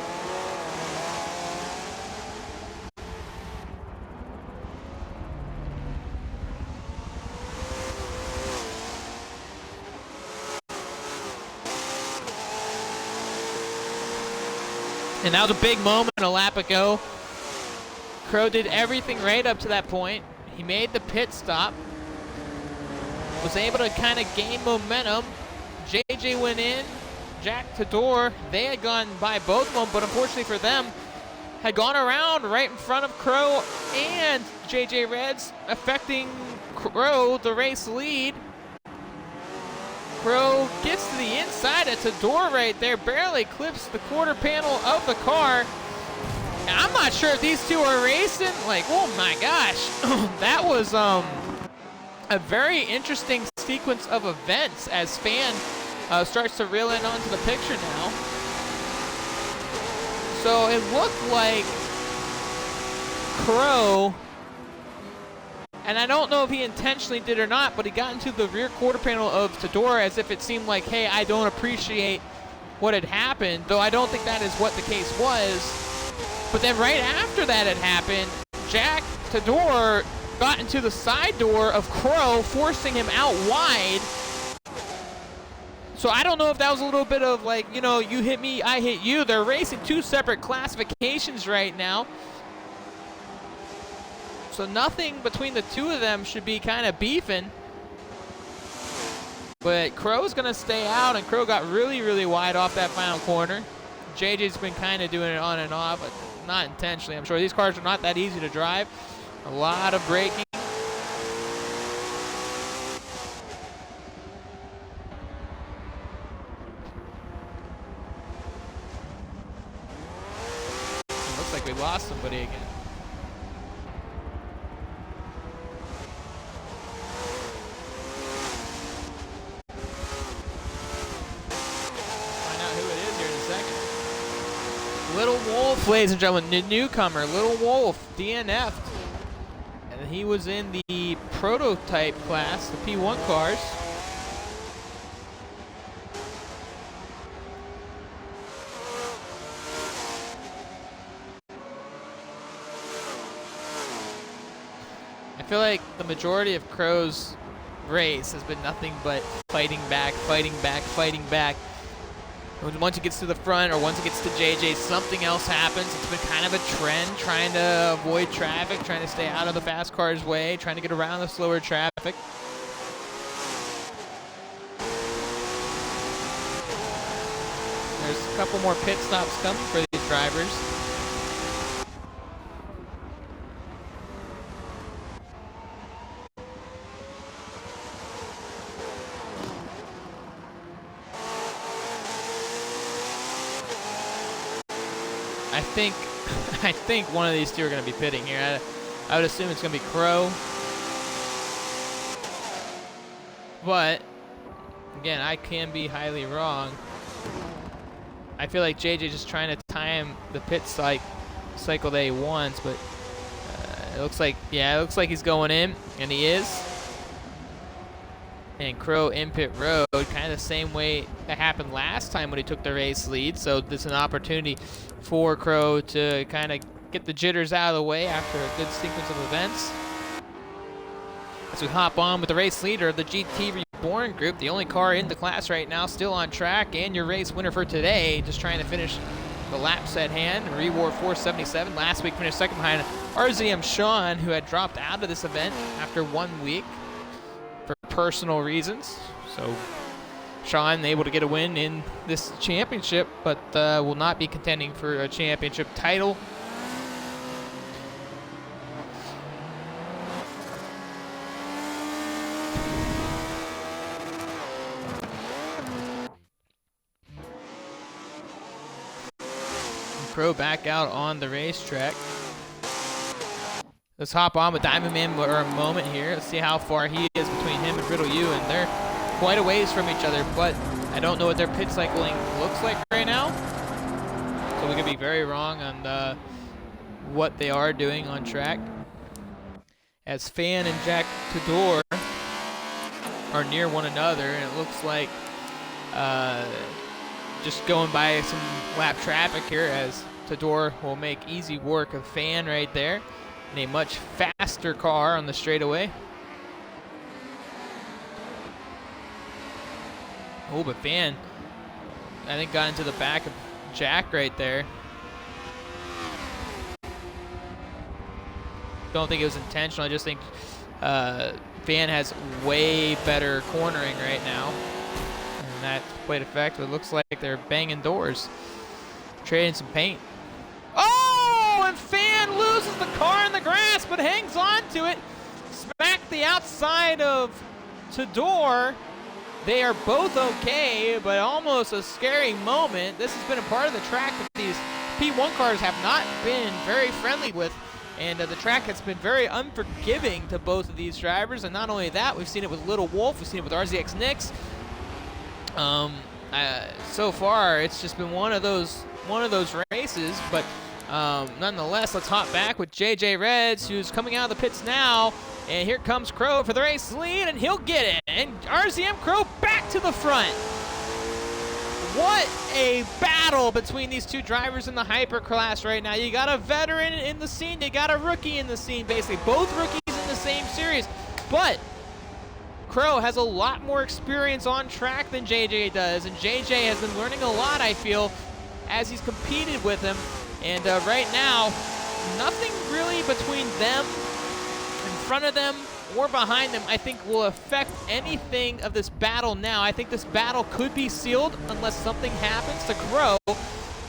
And that was a big moment a lap ago. Crow did everything right up to that point. He made the pit stop. Was able to kind of gain momentum. JJ went in. Jack Tador, they had gone by both of them, but unfortunately for them, had gone around right in front of Crow and JJ Reds, affecting Crow, the race lead. Crow gets to the inside of Tador right there, barely clips the quarter panel of the car. And I'm not sure if these two are racing. Like, oh my gosh. That was a very interesting sequence of events as Fan starts to reel in onto the picture now. So it looked like Crow, and I don't know if he intentionally did or not, but he got into the rear quarter panel of Tador as if it seemed like, hey, I don't appreciate what had happened, though I don't think that is what the case was. But then right after that had happened, Jack Tador got into the side door of Crow, forcing him out wide. So I don't know if that was a little bit of like, you know, you hit me, I hit you. They're racing two separate classifications right now. So nothing between the two of them should be kind of beefing. But Crow's going to stay out, and Crow got really, really wide off that final corner. JJ's been kind of doing it on and off, but not intentionally. I'm sure these cars are not that easy to drive. A lot of braking. Looks like we lost somebody again. Little Wolf, ladies and gentlemen, the newcomer, Little Wolf, DNF'd. And he was in the prototype class, the P1 cars. I feel like the majority of Crow's race has been nothing but fighting back, fighting back, fighting back. Once he gets to the front or once he gets to JJ, something else happens. It's been kind of a trend, trying to avoid traffic, trying to stay out of the fast car's way, trying to get around the slower traffic. There's a couple more pit stops coming for these drivers. I think one of these two are going to be pitting here. I would assume it's going to be Crow. But, again, I can be highly wrong. I feel like JJ just trying to time the pit cycle that he wants, but it looks like, yeah, it looks like he's going in, and he is. And Crow in pit road, kind of the same way that happened last time when he took the race lead. So this is an opportunity for Crow to kind of get the jitters out of the way after a good sequence of events. As we hop on with the race leader of the GT Reborn group, the only car in the class right now, still on track, and your race winner for today, just trying to finish the laps at hand. Reward 477, last week finished second behind RZM Sean, who had dropped out of this event after 1 week for personal reasons. So Sean able to get a win in this championship, but will not be contending for a championship title. Crow back out on the racetrack. Let's hop on with Diamond Man for a moment here. Let's see how far he is between him and Riddle U, and they're quite a ways from each other, but I don't know what their pit cycling looks like right now. So we could be very wrong on what they are doing on track. As Fan and Jack Tudor are near one another, and it looks like just going by some lap traffic here, as Tudor will make easy work of Fan right there in a much faster car on the straightaway. Oh, but Fan, I think, got into the back of Jack right there. Don't think it was intentional. I just think Fan has way better cornering right now, and that's quite effective. It looks like they're banging doors, trading some paint. Oh, and Fan loses the car in the grass, but hangs on to it. Smack the outside of Tudor. They are both okay, but almost a scary moment. This has been a part of the track that these P1 cars have not been very friendly with, and the track has been very unforgiving to both of these drivers. And not only that, we've seen it with Little Wolf, we've seen it with RZX Nix. So far, it's just been one of those races, but nonetheless, let's hop back with JJ Reds, who's coming out of the pits now. And here comes Crow for the race lead, and he'll get it. And RZM Crow back to the front. What a battle between these two drivers in the hyper class right now. You got a veteran in the scene, you got a rookie in the scene, basically. Both rookies in the same series. But Crow has a lot more experience on track than JJ does, and JJ has been learning a lot, I feel, as he's competed with him. And right now, nothing really between them, in front of them, or behind them, I think, will affect anything of this battle now. I think this battle could be sealed unless something happens to Crow.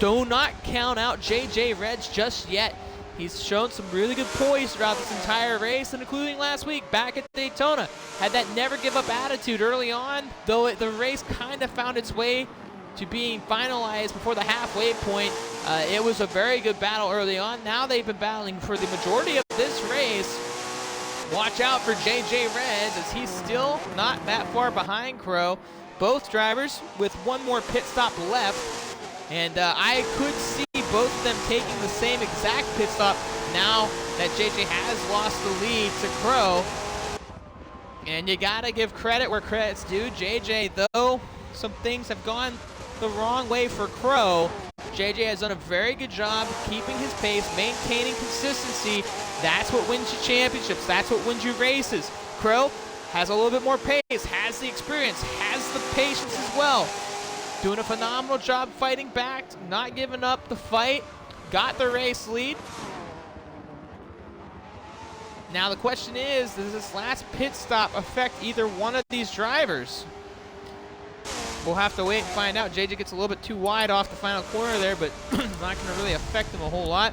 Do not count out JJ Reds just yet. He's shown some really good poise throughout this entire race, and including last week back at Daytona. Had that never give up attitude early on, though the race kind of found its way to being finalized before the halfway point. It was a very good battle early on. Now they've been battling for the majority of this race. Watch out for JJ Reds, as he's still not that far behind Crow. Both drivers with one more pit stop left. And I could see both of them taking the same exact pit stop now that JJ has lost the lead to Crow. And you gotta give credit where credit's due. JJ, though some things have gone the wrong way for Crow, JJ has done a very good job keeping his pace, maintaining consistency. That's what wins you championships. That's what wins you races. Crow has a little bit more pace, has the experience, has the patience as well. Doing a phenomenal job fighting back, not giving up the fight. Got the race lead. Now the question is, does this last pit stop affect either one of these drivers? We'll have to wait and find out. JJ gets a little bit too wide off the final corner there, but it's not going to really affect him a whole lot.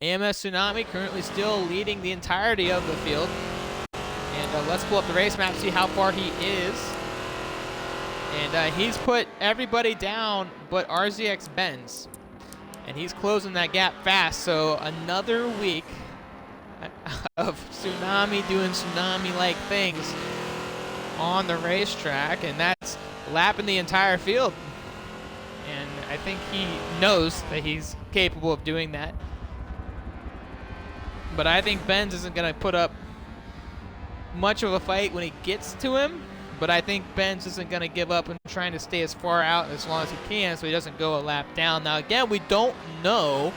AMS Tsunami currently still leading the entirety of the field. And let's pull up the race map, see how far he is. And he's put everybody down but RZX Benz. And he's closing that gap fast, so another week of Tsunami doing Tsunami-like things on the racetrack, and that's lapping the entire field. And I think he knows that he's capable of doing that. But I think Benz isn't going to put up much of a fight when he gets to him. But I think Benz isn't going to give up and trying to stay as far out as long as he can so he doesn't go a lap down. Now, again, we don't know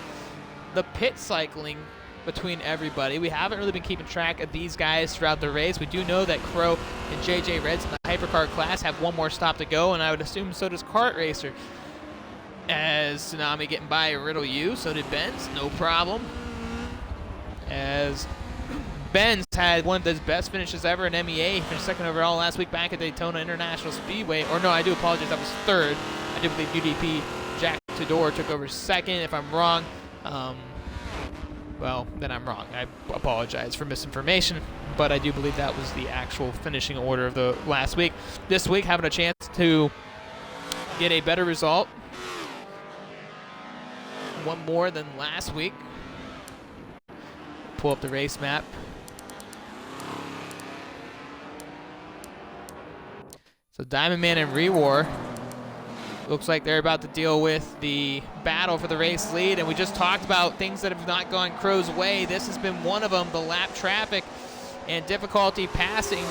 the pit cycling between everybody. We haven't really been keeping track of these guys throughout the race. We do know that Crow and JJ Reds in the hypercar class have one more stop to go, and I would assume so does Kart Racer. As Tsunami getting by Riddle U, so did Benz, no problem. As Benz had one of his best finishes ever in MEA. He finished second overall last week back at Daytona International Speedway. Or no, I do apologize, that was third. I do believe UDP Jack Tudor took over second. If I'm wrong, well, then I'm wrong. I apologize for misinformation, but I do believe that was the actual finishing order of the last week. This week, having a chance to get a better result. One more than last week. pull up the race map. So Diamond Man and Rewar looks like they're about to deal with the battle for the race lead, and we just talked about things that have not gone Crow's way. This has been one of them, the lap traffic and difficulty passing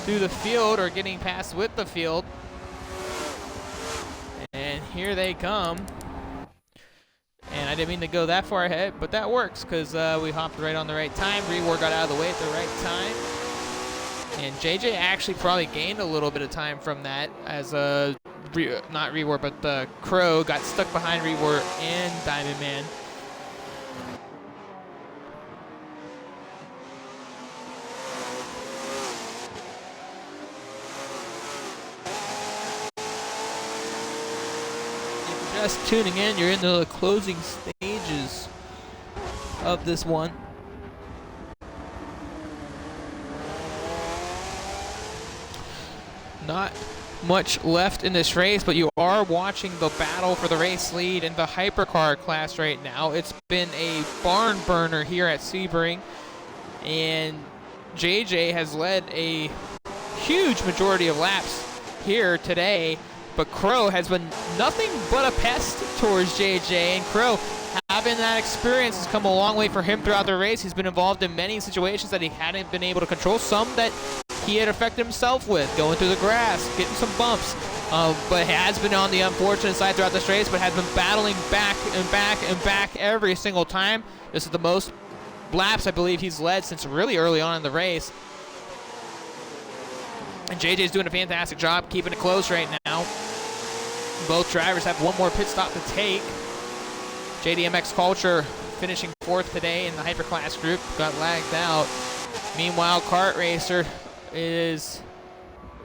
through the field or getting past with the field. And here they come. And I didn't mean to go that far ahead, but that works because we hopped right on the right time. Rewar got out of the way at the right time. And JJ actually probably gained a little bit of time from that as not Rewar, but Crow got stuck behind Rewar and Diamond Man. If you're just tuning in, you're in the closing stages of this one. Not much left in this race, but you are watching the battle for the race lead in the hypercar class right now. It's been a barn burner here at Sebring, and JJ has led a huge majority of laps here today, but Crow has been nothing but a pest towards JJ, and Crow, having that experience, has come a long way for him throughout the race. He's been involved in many situations that he hadn't been able to control, some that he had affected himself with, going through the grass, getting some bumps, but has been on the unfortunate side throughout this race, but has been battling back and back and back every single time. This is the most laps I believe he's led since really early on in the race. And JJ's doing a fantastic job keeping it close right now. Both drivers have one more pit stop to take. JDMX Culture finishing 4th today in the Hyperclass group, got lagged out. Meanwhile, Kart Racer is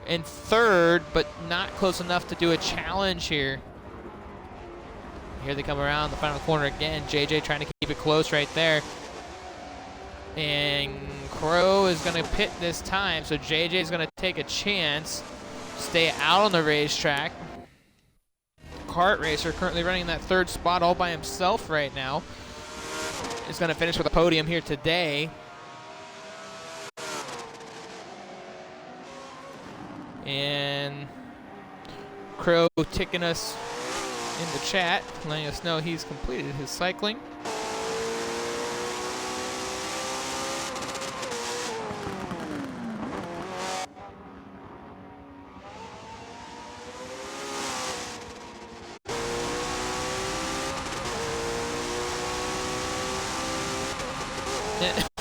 in 3rd, but not close enough to do a challenge here. Here they come around the final corner again. JJ trying to keep it close right there. And Crow is going to pit this time, so JJ is going to take a chance, stay out on the racetrack. Kart Racer currently running that 3rd spot all by himself right now. Is going to finish with a podium here today. And Crow ticking us in the chat, letting us know he's completed his cycling.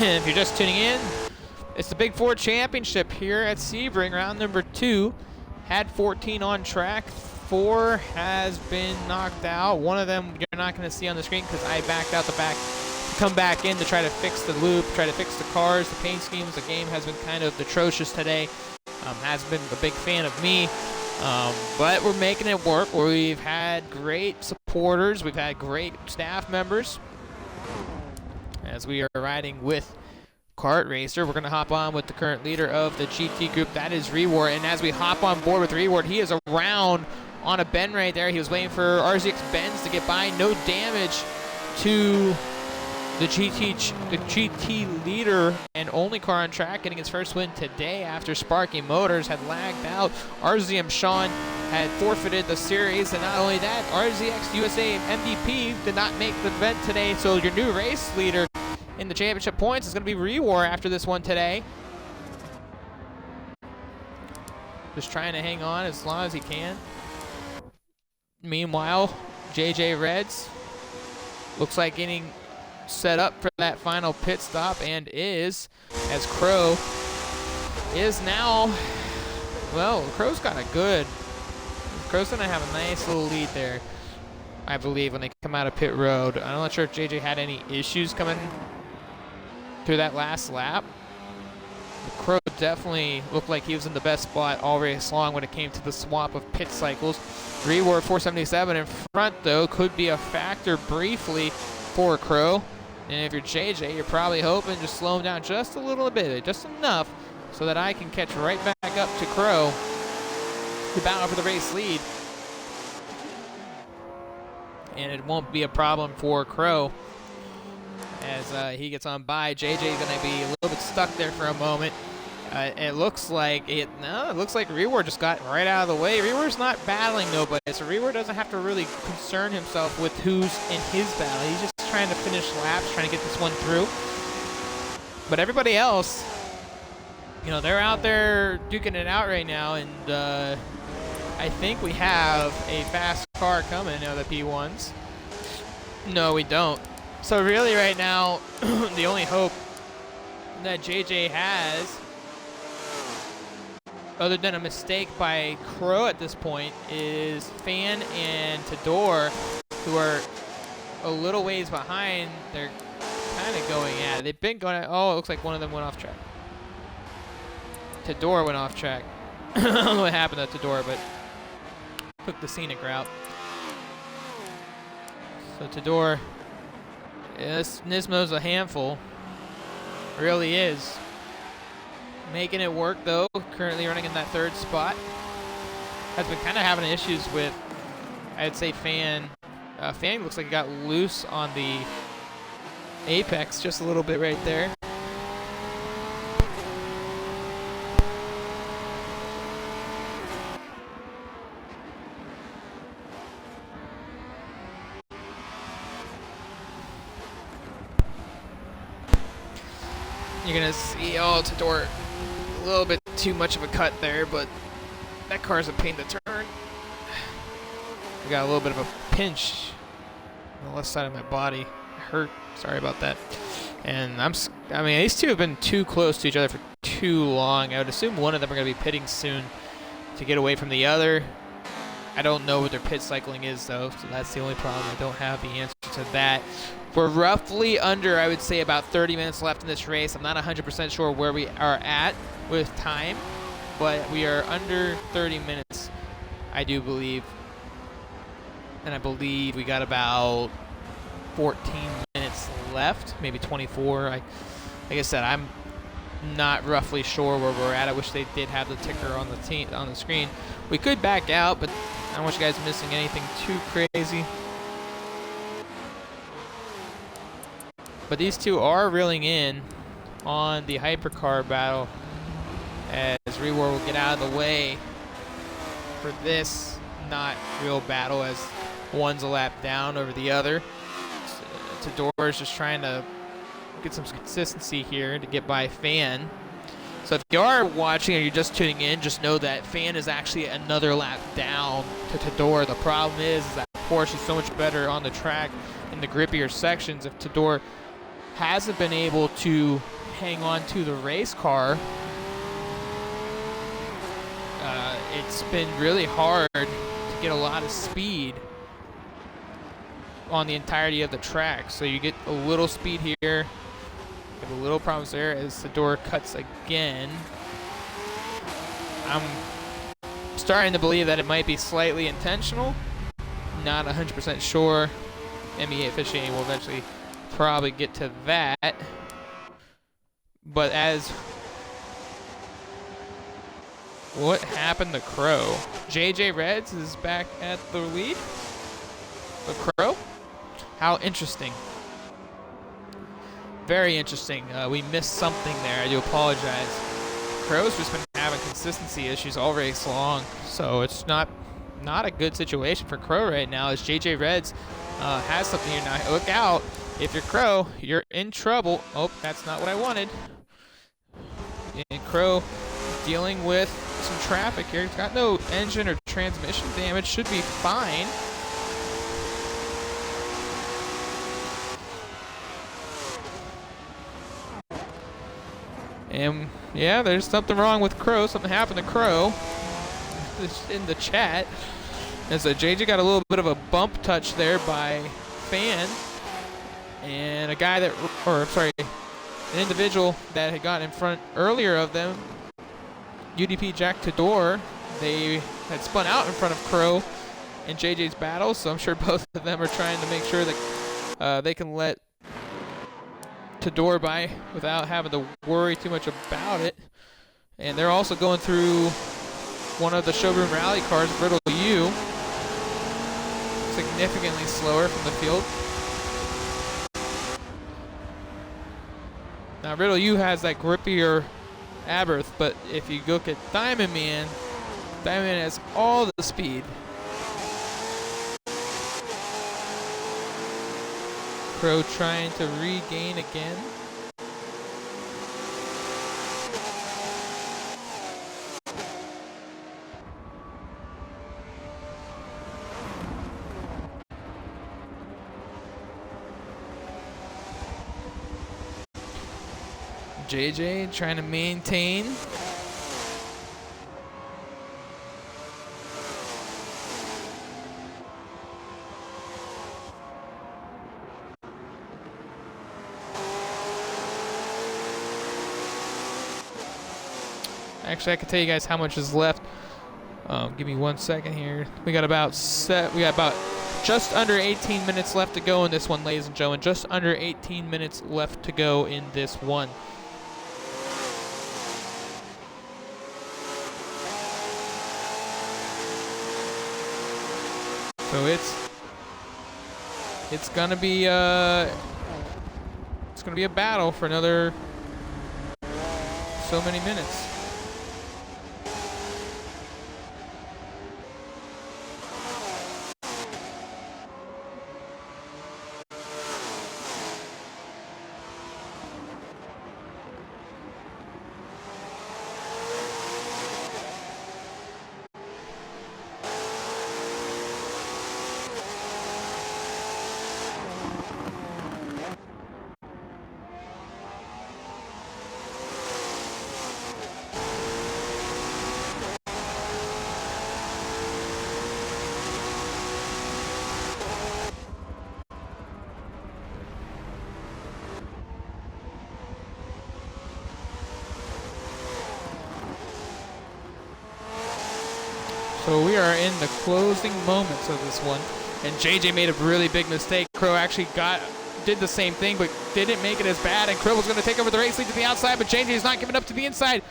If you're just tuning in, it's the Big Four Championship here at Sebring, round number 2. Had 14 on track. 4 has been knocked out. One of them you're not going to see on the screen because I backed out the back to come back in to try to fix the loop, try to fix the cars, the paint schemes. The game has been kind of atrocious today. Has been a big fan of me. But we're making it work. We've had great supporters. We've had great staff members. As we are riding with Kart Racer, we're going to hop on with the current leader of the GT group, that is Reward. And as we hop on board with Reward, he is around on a bend right there. He was waiting for RZX Benz to get by. No damage to the GT leader and only car on track, getting his first win today after Sparky Motors had lagged out. RZM Sean had forfeited the series, and not only that, RZX USA MVP did not make the event today, so your new race leader in the championship points is going to be Rewar after this one today. Just trying to hang on as long as he can. Meanwhile, JJ Reds looks like getting set up for that final pit stop, and is, as Crow is now, well, Crow's got a good, Crow's going to have a nice little lead there, I believe, when they come out of pit road. I'm not sure if JJ had any issues coming through that last lap. The Crow definitely looked like he was in the best spot all race long when it came to the swap of pit cycles. Reward 477 in front, though, could be a factor briefly for Crow. And if you're JJ, you're probably hoping to slow him down just a little bit, just enough, so that I can catch right back up to Crow to battle for the race lead. And it won't be a problem for Crow as he gets on by. JJ is going to be a little bit stuck there for a moment. It looks like Reward just got right out of the way. Reward's not battling nobody, so Reward doesn't have to really concern himself with who's in his battle. He's just trying to finish laps, trying to get this one through. But everybody else, you know, they're out there duking it out right now, and I think we have a fast car coming out of the P1s. No, we don't. So really right now, the only hope that JJ has, other than a mistake by Crow at this point, is Fan and Tador, who are a little ways behind. They're kind of going at it. They've been going at, oh, it looks like one of them went off track. Tador went off track. I don't know what happened to Tador, but took the scenic route. So Tador, this Nismo's a handful. Really is. Making it work though, currently running in that third spot. Has been kind of having issues with, I'd say, Fan. Fan looks like he got loose on the apex just a little bit right there. You're gonna see, oh, Tador, a little bit too much of a cut there, but that car's a pain to turn. I got a little bit of a pinch on the left side of my body. It hurt. Sorry about that. And I mean, these two have been too close to each other for too long. I would assume one of them are gonna be pitting soon to get away from the other. I don't know what their pit cycling is though, so that's the only problem. I don't have the answer to that. We're roughly under, I would say, about 30 minutes left in this race. I'm not 100% sure where we are at with time, but we are under 30 minutes, I do believe. And I believe we got about 14 minutes left, maybe 24. Like I said, I'm not roughly sure where we're at. I wish they did have the ticker on the screen. We could back out, but I don't want you guys missing anything too crazy. But these two are reeling in on the hypercar battle as Reward will get out of the way for this not real battle as one's a lap down over the other. Tador is just trying to get some consistency here to get by Fan. So if you are watching or you're just tuning in, just know that Fan is actually another lap down to Tador. The problem is that Porsche is so much better on the track in the grippier sections. If Tador hasn't been able to hang on to the race car, it's been really hard to get a lot of speed on the entirety of the track. So you get a little speed here, have a little problems there as Tador cuts again. I'm starting to believe that it might be slightly intentional. Not 100% sure. MEA officiating will eventually probably get to that. But as what happened to Crow? JJ Reds is back at the lead. The Crow? How interesting. Very interesting. We missed something there. I do apologize. Crow's just been having consistency issues all race long, so it's not a good situation for Crow right now as JJ Reds has something here now. Look out. If you're Crow, you're in trouble. Oh, that's not what I wanted. And Crow dealing with some traffic here. He's got no engine or transmission damage. Should be fine. And yeah, there's something wrong with Crow. Something happened to Crow in the chat. And so JJ got a little bit of a bump touch there by Fan. And a guy that, or sorry, an individual that had gotten in front earlier of them, UDP Jack Tador, they had spun out in front of Crow in JJ's battle. So I'm sure both of them are trying to make sure that they can let Tador by without having to worry too much about it. And they're also going through one of the showroom rally cars, Brittle U, significantly slower from the field. Now Riddle U has that grippier Aberth, but if you look at Diamond Man has all the speed. Crow trying to regain again. JJ trying to maintain. Actually, I can tell you guys how much is left. Give me 1 second here. We got about just under 18 minutes left to go in this one, ladies and gentlemen. Just under 18 minutes left to go in this one. So it's gonna be a battle for another so many minutes. So we are in the closing moments of this one, and JJ made a really big mistake. Crow actually did the same thing, but didn't make it as bad, and Crow was going to take over the race lead to the outside, but JJ is not giving up to the inside.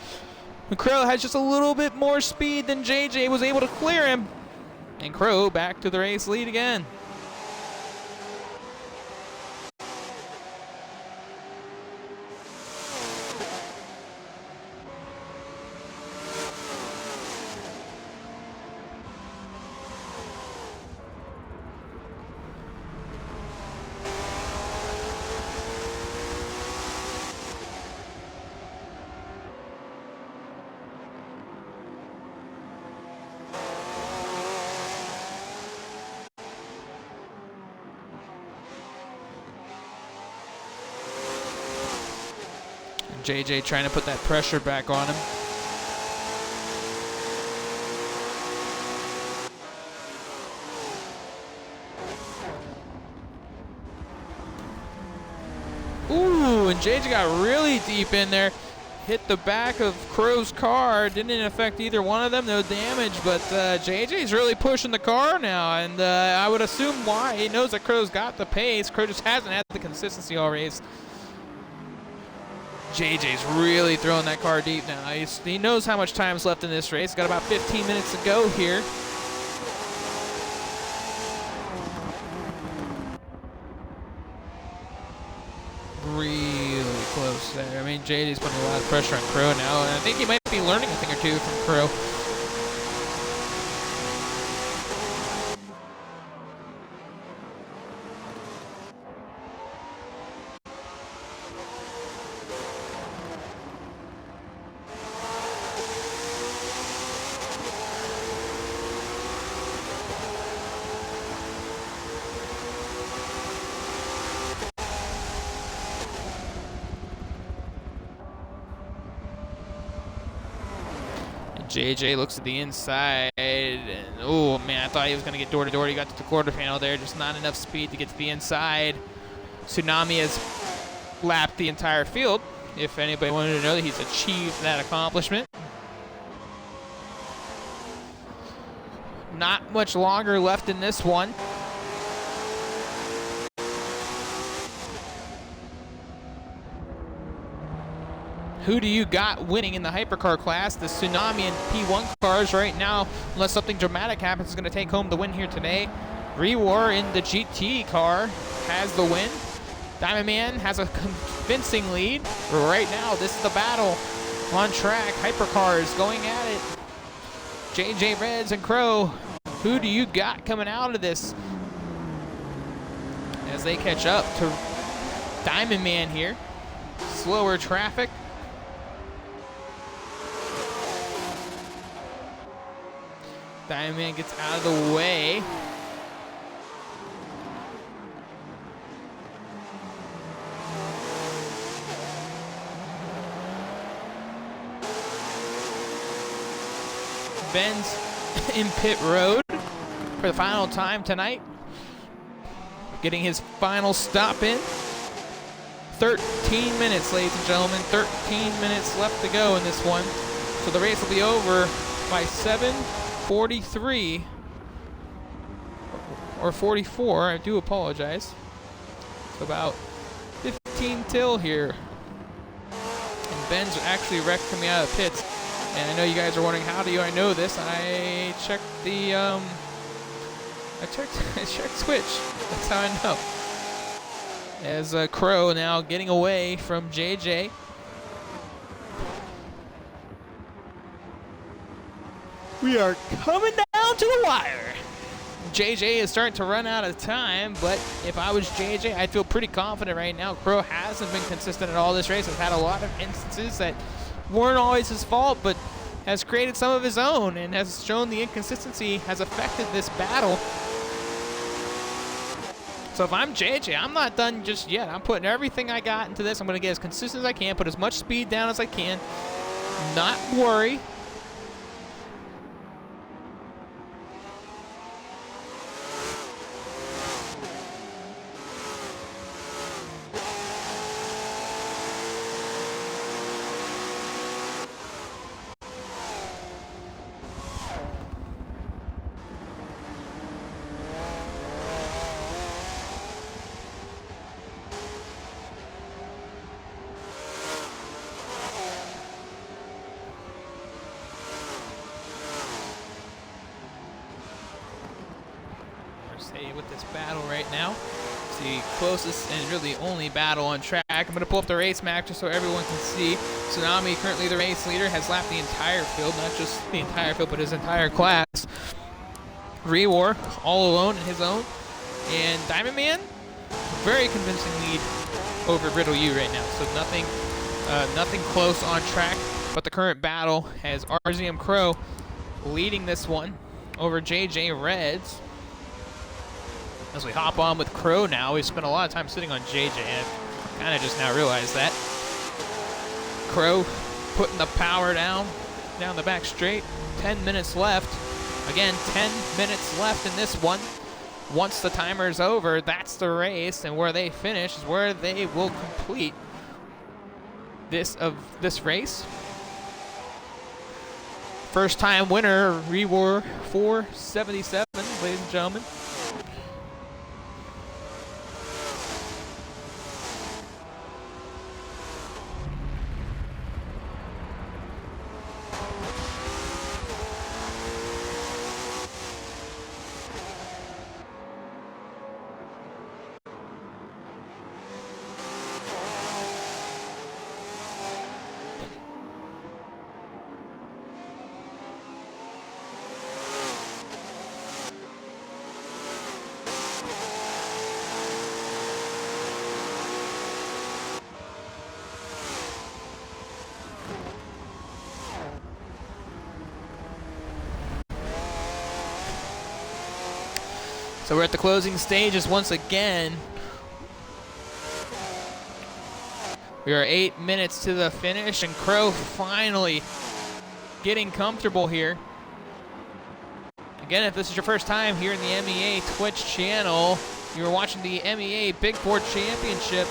And Crow has just a little bit more speed than JJ was able to clear him, and Crow back to the race lead again. JJ trying to put that pressure back on him. Ooh, and JJ got really deep in there. Hit the back of Crow's car. Didn't affect either one of them. No damage, but JJ's really pushing the car now, and I would assume why. He knows that Crow's got the pace. Crow just hasn't had the consistency all race. JJ's really throwing that car deep now. He knows how much time's left in this race. Got about 15 minutes to go here. Really close there. I mean, JJ's putting a lot of pressure on Crow now, and I think he might be learning a thing or two from Crow. JJ looks at the inside, and oh man, I thought he was going to get door to door. He got to the quarter panel there, just not enough speed to get to the inside. Tsunami has lapped the entire field, if anybody wanted to know that he's achieved that accomplishment. Not much longer left in this one. Who do you got winning in the hypercar class? The Tsunami and P1 cars right now, unless something dramatic happens, is going to take home the win here today. Rewar in the GT car has the win. Diamond Man has a convincing lead. Right now, this is the battle on track. Hypercars going at it. JJ Reds and Crow, who do you got coming out of this? As they catch up to Diamond Man here. Slower traffic. Diamond Man gets out of the way. Ben's in pit road for the final time tonight. Getting his final stop in. 13 minutes, ladies and gentlemen. 13 minutes left to go in this one. So the race will be over by 7:43 or 44. I do apologize. It's about 15 till here. And Ben's actually wrecked coming out of the pits. And I know you guys are wondering, how do I know this? I checked the I checked Twitch. That's how I know. As Crow now getting away from JJ. We are coming down to the wire. JJ is starting to run out of time, but if I was JJ, I'd feel pretty confident right now. Crow hasn't been consistent at all this race. Has had a lot of instances that weren't always his fault, but has created some of his own and has shown the inconsistency has affected this battle. So if I'm JJ, I'm not done just yet. I'm putting everything I got into this. I'm going to get as consistent as I can, put as much speed down as I can, not worry. With this battle right now. It's the closest and really only battle on track. I'm going to pull up the race map just so everyone can see. Tsunami, currently the race leader, has lapped the entire field, not just the entire field, but his entire class. Rewar, all alone in his own. And Diamond Man, very convincing lead over Riddle U right now. So nothing close on track, but the current battle has RZM Crow leading this one over JJ Reds. As we hop on with Crow now, we spent a lot of time sitting on JJ, and I kind of just now realized that. Crow putting the power down the back straight. 10 minutes left. Again, 10 minutes left in this one. Once the timer is over, that's the race, and where they finish is where they will complete this race. First time winner, Rewar 477, ladies and gentlemen. So we're at the closing stages once again. We are 8 minutes to the finish, and Crow finally getting comfortable here. Again, if this is your first time here in the MEA Twitch channel, you're watching the MEA Big 4 Championship.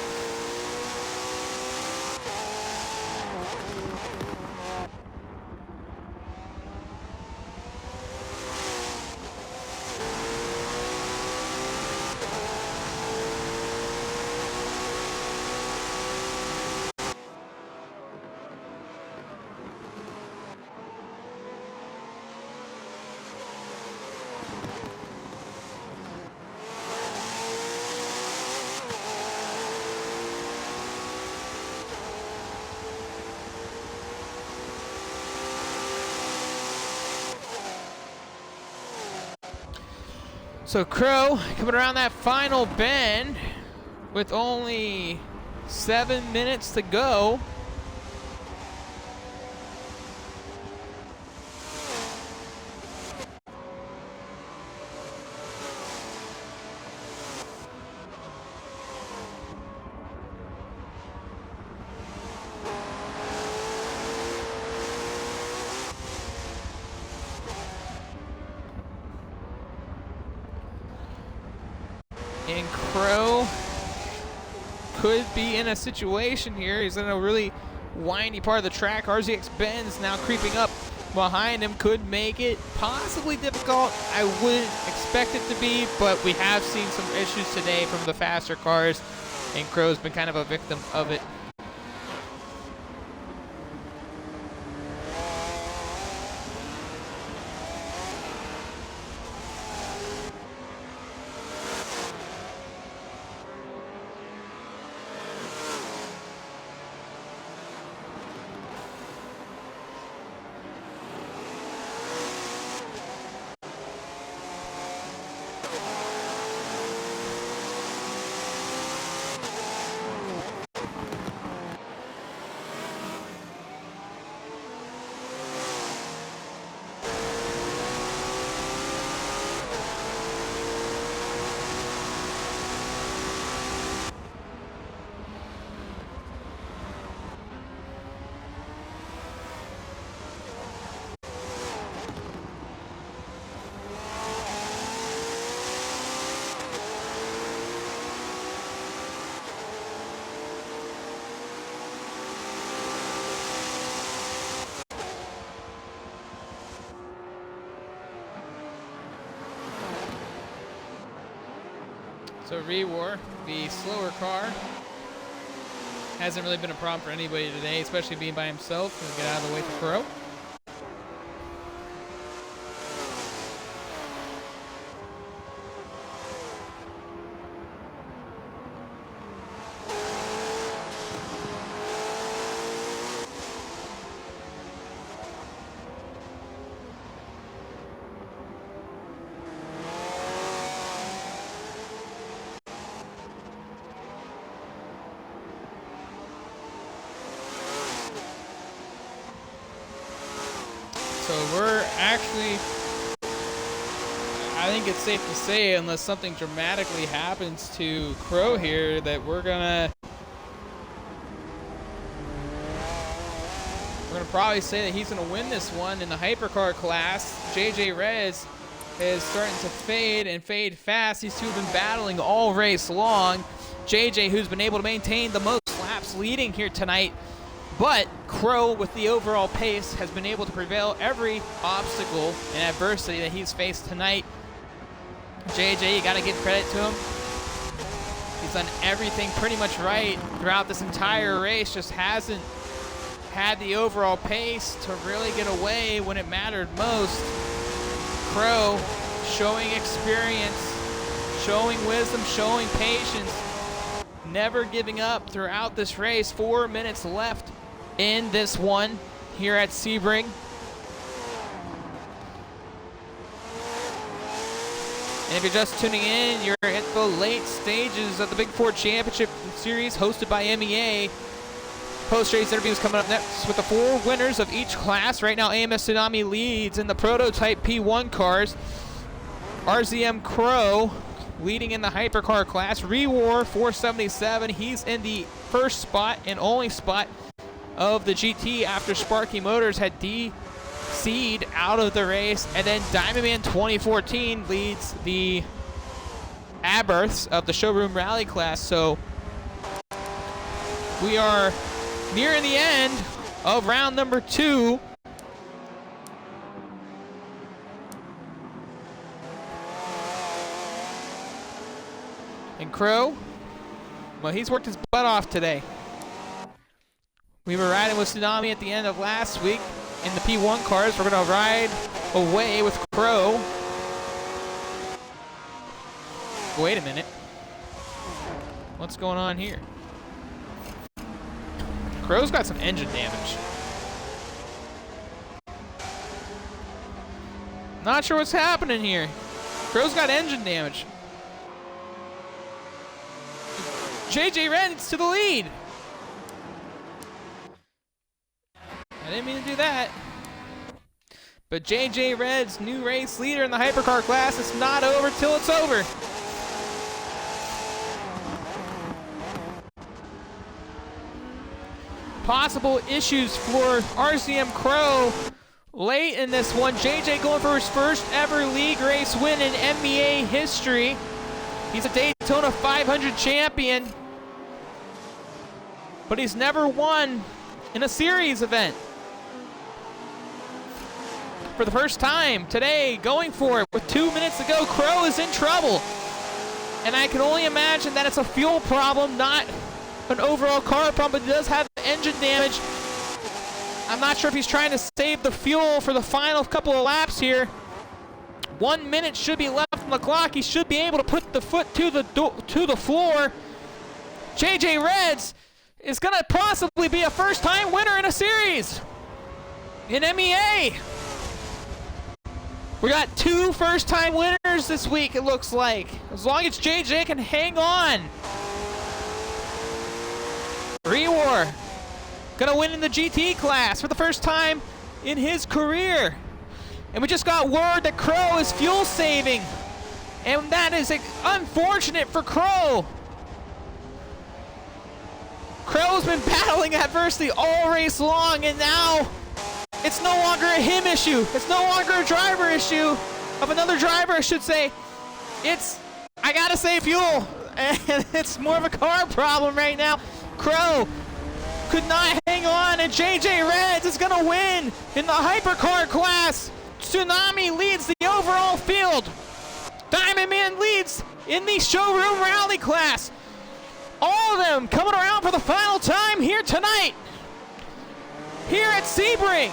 So Crow coming around that final bend with only 7 minutes to go. And Crow could be in a situation here. He's in a really windy part of the track. RZX Benz now creeping up behind him. Could make it possibly difficult. I wouldn't expect it to be, but we have seen some issues today from the faster cars, and Crow's been kind of a victim of it. So Rewar, the slower car, hasn't really been a problem for anybody today, especially being by himself. He'll get out of the way for Crow. So we're actually, I think it's safe to say, unless something dramatically happens to Crow here, that we're gonna probably say that he's gonna win this one in the hypercar class. JJ Rez is starting to fade and fade fast. These two have been battling all race long. JJ, who's been able to maintain the most laps leading here tonight, but Crow, with the overall pace, has been able to prevail every obstacle and adversity that he's faced tonight. JJ, you got to give credit to him. He's done everything pretty much right throughout this entire race, just hasn't had the overall pace to really get away when it mattered most. Crow showing experience, showing wisdom, showing patience, never giving up throughout this race. 4 minutes left in this one here at Sebring. And if you're just tuning in, you're at the late stages of the Big Four Championship Series hosted by MEA. Post-race interviews coming up next with the 4 winners of each class. Right now, AMS Tsunami leads in the prototype P1 cars. RZM Crow leading in the hypercar class. Rewar 477, he's in the first spot and only spot of the GT after Sparky Motors had DC'd out of the race. And then Diamond Man 2014 leads the Aberths of the Showroom Rally class. So we are nearing the end of round number 2. And Crow, well, he's worked his butt off today. We were riding with Tsunami at the end of last week in the P1 cars. We're going to ride away with Crow. Wait a minute. What's going on here? Crow's got some engine damage. Not sure what's happening here. Crow's got engine damage. JJ Reds to the lead. I didn't mean to do that. But JJ Reds, new race leader in the hypercar class. It's not over till it's over. Possible issues for RCM Crow late in this one. JJ going for his first ever league race win in MEA history. He's a Daytona 500 champion, but he's never won in a series event. For the first time today, going for it with 2 minutes to go, Crow is in trouble. And I can only imagine that it's a fuel problem, not an overall car problem, but he does have engine damage. I'm not sure if he's trying to save the fuel for the final couple of laps here. 1 minute should be left on the clock. He should be able to put the foot to the floor. JJ Reds is going to possibly be a first-time winner in a series in MEA. We got 2 first-time winners this week, it looks like. As long as JJ can hang on. Rewar gonna win in the GT class for the first time in his career. And we just got word that Crow is fuel saving. And that is unfortunate for Crow. Crow's been battling adversity all race long, and now it's no longer a him issue. It's no longer a driver issue of another driver, I should say. It's, I gotta save fuel. And it's more of a car problem right now. Crow could not hang on, and JJ Reds is gonna win in the hypercar class. Tsunami leads the overall field. Diamond Man leads in the showroom rally class. All of them coming around for the final time here tonight, here at Sebring.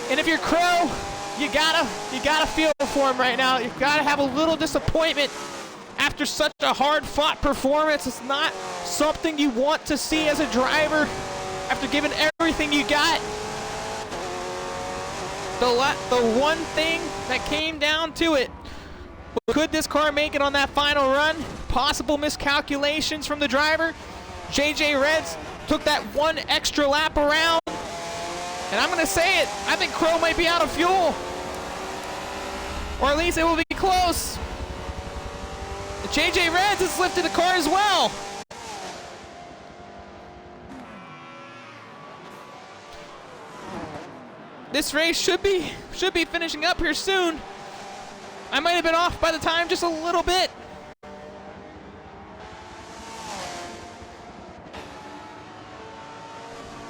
And if you're Crow, you gotta feel for him right now. You gotta have a little disappointment after such a hard-fought performance. It's not something you want to see as a driver after giving everything you got. The one thing that came down to it, could this car make it on that final run? Possible miscalculations from the driver. JJ Reds took that one extra lap around. And I'm going to say it, I think Crow might be out of fuel. Or at least it will be close. JJ Reds has lifted the car as well. This race should be finishing up here soon. I might have been off by the time just a little bit.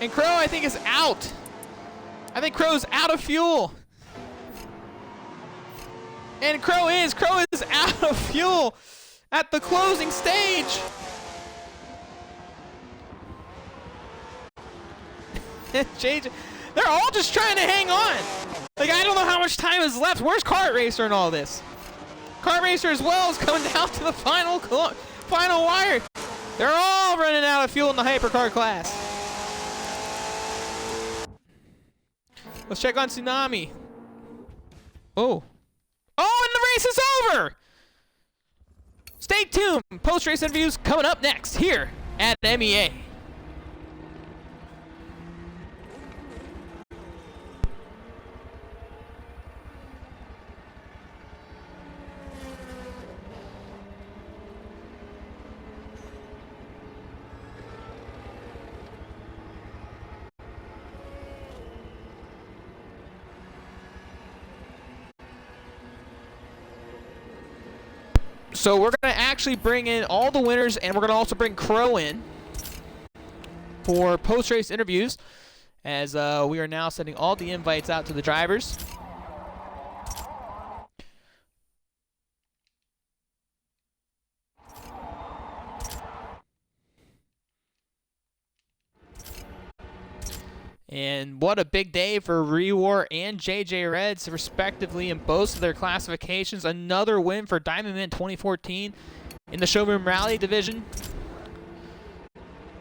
And Crow, I think, is out. I think Crow's out of fuel. And Crow is out of fuel at the closing stage. JJ, they're all just trying to hang on. Like, I don't know how much time is left. Where's Kart Racer in all this? Kart Racer as well is coming down to the final wire. They're all running out of fuel in the hypercar class. Let's check on Tsunami. Oh, and the race is over! Stay tuned. Post-race interviews coming up next here at MEA. So we're going to actually bring in all the winners, and we're going to also bring Crow in for post-race interviews, as we are now sending all the invites out to the drivers. And what a big day for Rewar and JJ Reds, respectively, in both of their classifications. Another win for Diamond Man 2014 in the Showroom Rally division.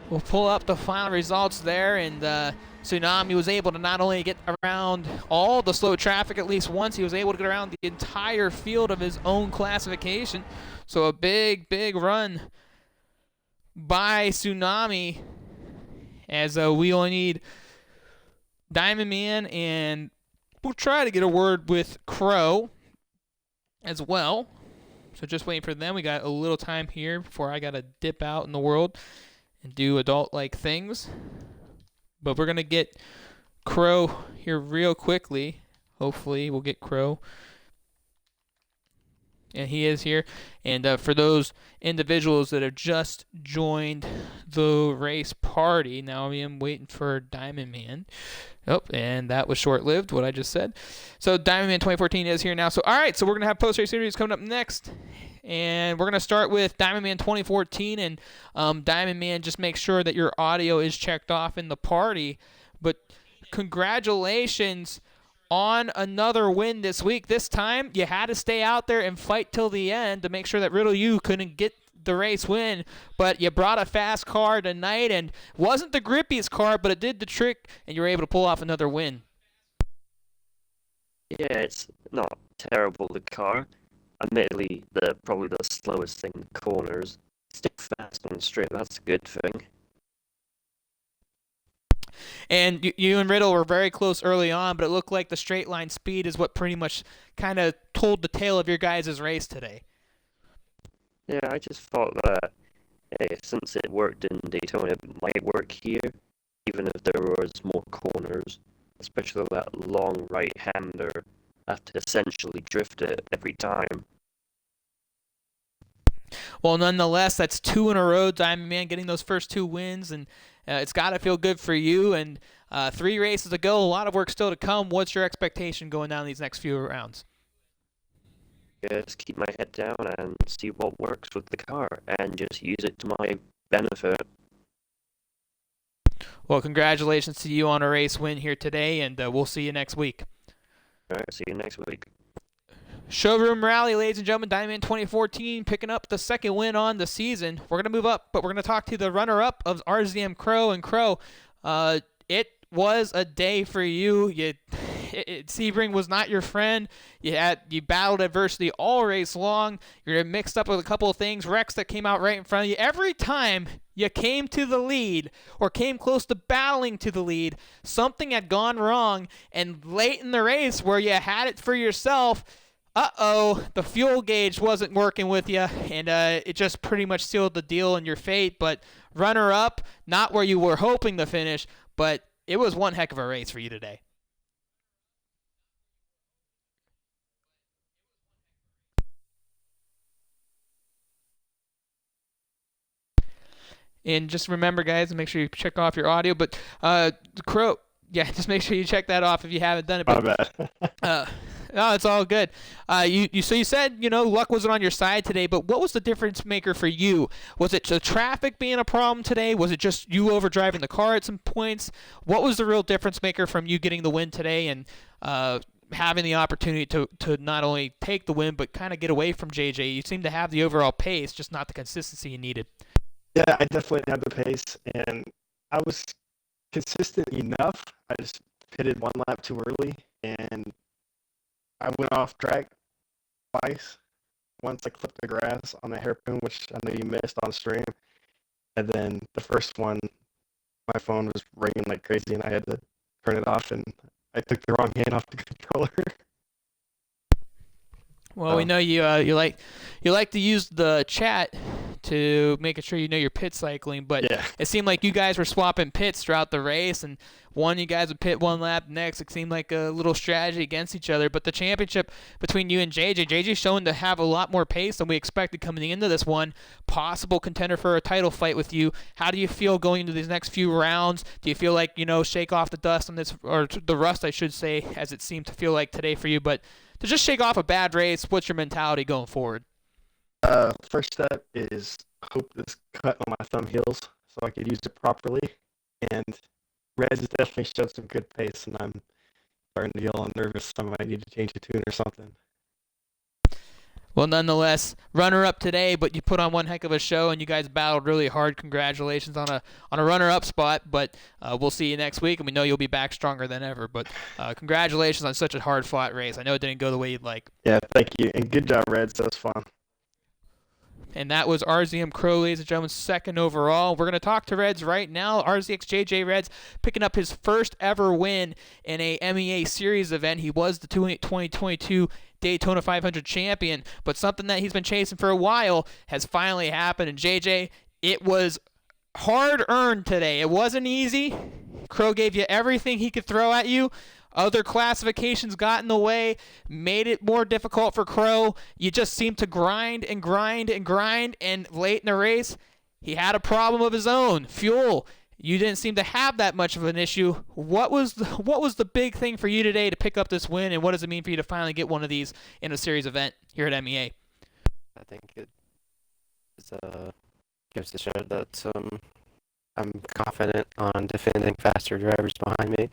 We'll pull up the final results there, and Tsunami was able to not only get around all the slow traffic at least once, he was able to get around the entire field of his own classification. So a big, big run by Tsunami, as we only need Diamond Man, and we'll try to get a word with Crow as well. So just waiting for them. We got a little time here before I got to dip out in the world and do adult-like things. But we're going to get Crow here real quickly. Hopefully we'll get Crow. And he is here. And for those individuals that have just joined the race party, now I am waiting for Diamond Man. Oh, and that was short-lived, what I just said. So Diamond Man 2014 is here now. So, all right, so we're going to have post-race interviews coming up next. And we're going to start with Diamond Man 2014. And Diamond Man, just make sure that your audio is checked off in the party. But congratulations on another win this week. This time, you had to stay out there and fight till the end to make sure that Riddle U couldn't get the race win, but you brought a fast car tonight, and wasn't the grippiest car, but it did the trick, and you were able to pull off another win. Yeah, it's not terrible, the car. Admittedly, probably the slowest thing in the corners. Stick fast on the straight, that's a good thing. And you and Riddle were very close early on, but it looked like the straight line speed is what pretty much kind of told the tale of your guys' race today. Yeah, I just thought that since it worked in Daytona, it might work here, even if there was more corners, especially that long right-hander. I have to essentially drift it every time. Well, nonetheless, that's 2 in a row, Diamond Man, getting those first 2 wins, and it's got to feel good for you. And 3 races to go, a lot of work still to come. What's your expectation going down these next few rounds? Just keep my head down and see what works with the car, and just use it to my benefit. Well, congratulations to you on a race win here today, and we'll see you next week. All right, see you next week. Showroom Rally, ladies and gentlemen, Diamond 2014 picking up the second win on the season. We're going to move up, but we're going to talk to the runner-up of RZM Crow. And Crow, it was a day for you. Sebring was not your friend. You battled adversity all race long. You're mixed up with a couple of things. Wrecks that came out right in front of you. Every time you came to the lead or came close to battling to the lead, something had gone wrong. And late in the race where you had it for yourself, the fuel gauge wasn't working with you, and it just pretty much sealed the deal and your fate. But runner-up, not where you were hoping to finish, but it was one heck of a race for you today. And just remember, guys, make sure you check off your audio. But Crow, yeah, just make sure you check that off if you haven't done it. But, my bad. No, it's all good. You said, luck wasn't on your side today, but what was the difference maker for you? Was it the traffic being a problem today? Was it just you overdriving the car at some points? What was the real difference maker from you getting the win today and having the opportunity to not only take the win, but kind of get away from JJ? You seem to have the overall pace, just not the consistency you needed. Yeah, I definitely had the pace, and I was consistent enough. I just pitted one lap too early, and I went off track twice. Once I clipped the grass on the hairpin, which I know you missed on stream, and then the first one, my phone was ringing like crazy, and I had to turn it off, and I took the wrong hand off the controller. Well, we know you like to use the chat to make sure you know your pit cycling, but Yeah. It seemed like you guys were swapping pits throughout the race, and you guys would pit one lap next. It seemed like a little strategy against each other, but the championship between you and JJ's shown to have a lot more pace than we expected coming into this one. Possible contender for a title fight with you. How do you feel going into these next few rounds? Do you feel like, shake off the dust on this, or the rust, I should say, as it seemed to feel like today for you, but to just shake off a bad race, what's your mentality going forward? First step is hope this cut on my thumb heals so I could use it properly. And Reds definitely showed some good pace, and I'm starting to feel nervous. I might need to change the tune or something. Well, nonetheless, runner-up today, but you put on one heck of a show, and you guys battled really hard. Congratulations on a runner-up spot, but we'll see you next week, and we know you'll be back stronger than ever. But congratulations on such a hard-fought race. I know it didn't go the way you'd like. Yeah, thank you. And good job, Reds. That was fun. And that was RZM Crow, ladies and gentlemen, second overall. We're going to talk to Reds right now. RZXJJ Reds picking up his first ever win in a MEA Series event. He was the 2022 Daytona 500 champion, but something that he's been chasing for a while has finally happened. And JJ, it was hard-earned today. It wasn't easy. Crow gave you everything he could throw at you. Other classifications got in the way, made it more difficult for Crow. You just seemed to grind and grind and grind, and late in the race, he had a problem of his own. Fuel. You didn't seem to have that much of an issue. What was the big thing for you today to pick up this win, and what does it mean for you to finally get one of these in a series event here at MEA? I think it goes to show that I'm confident on defending faster drivers behind me.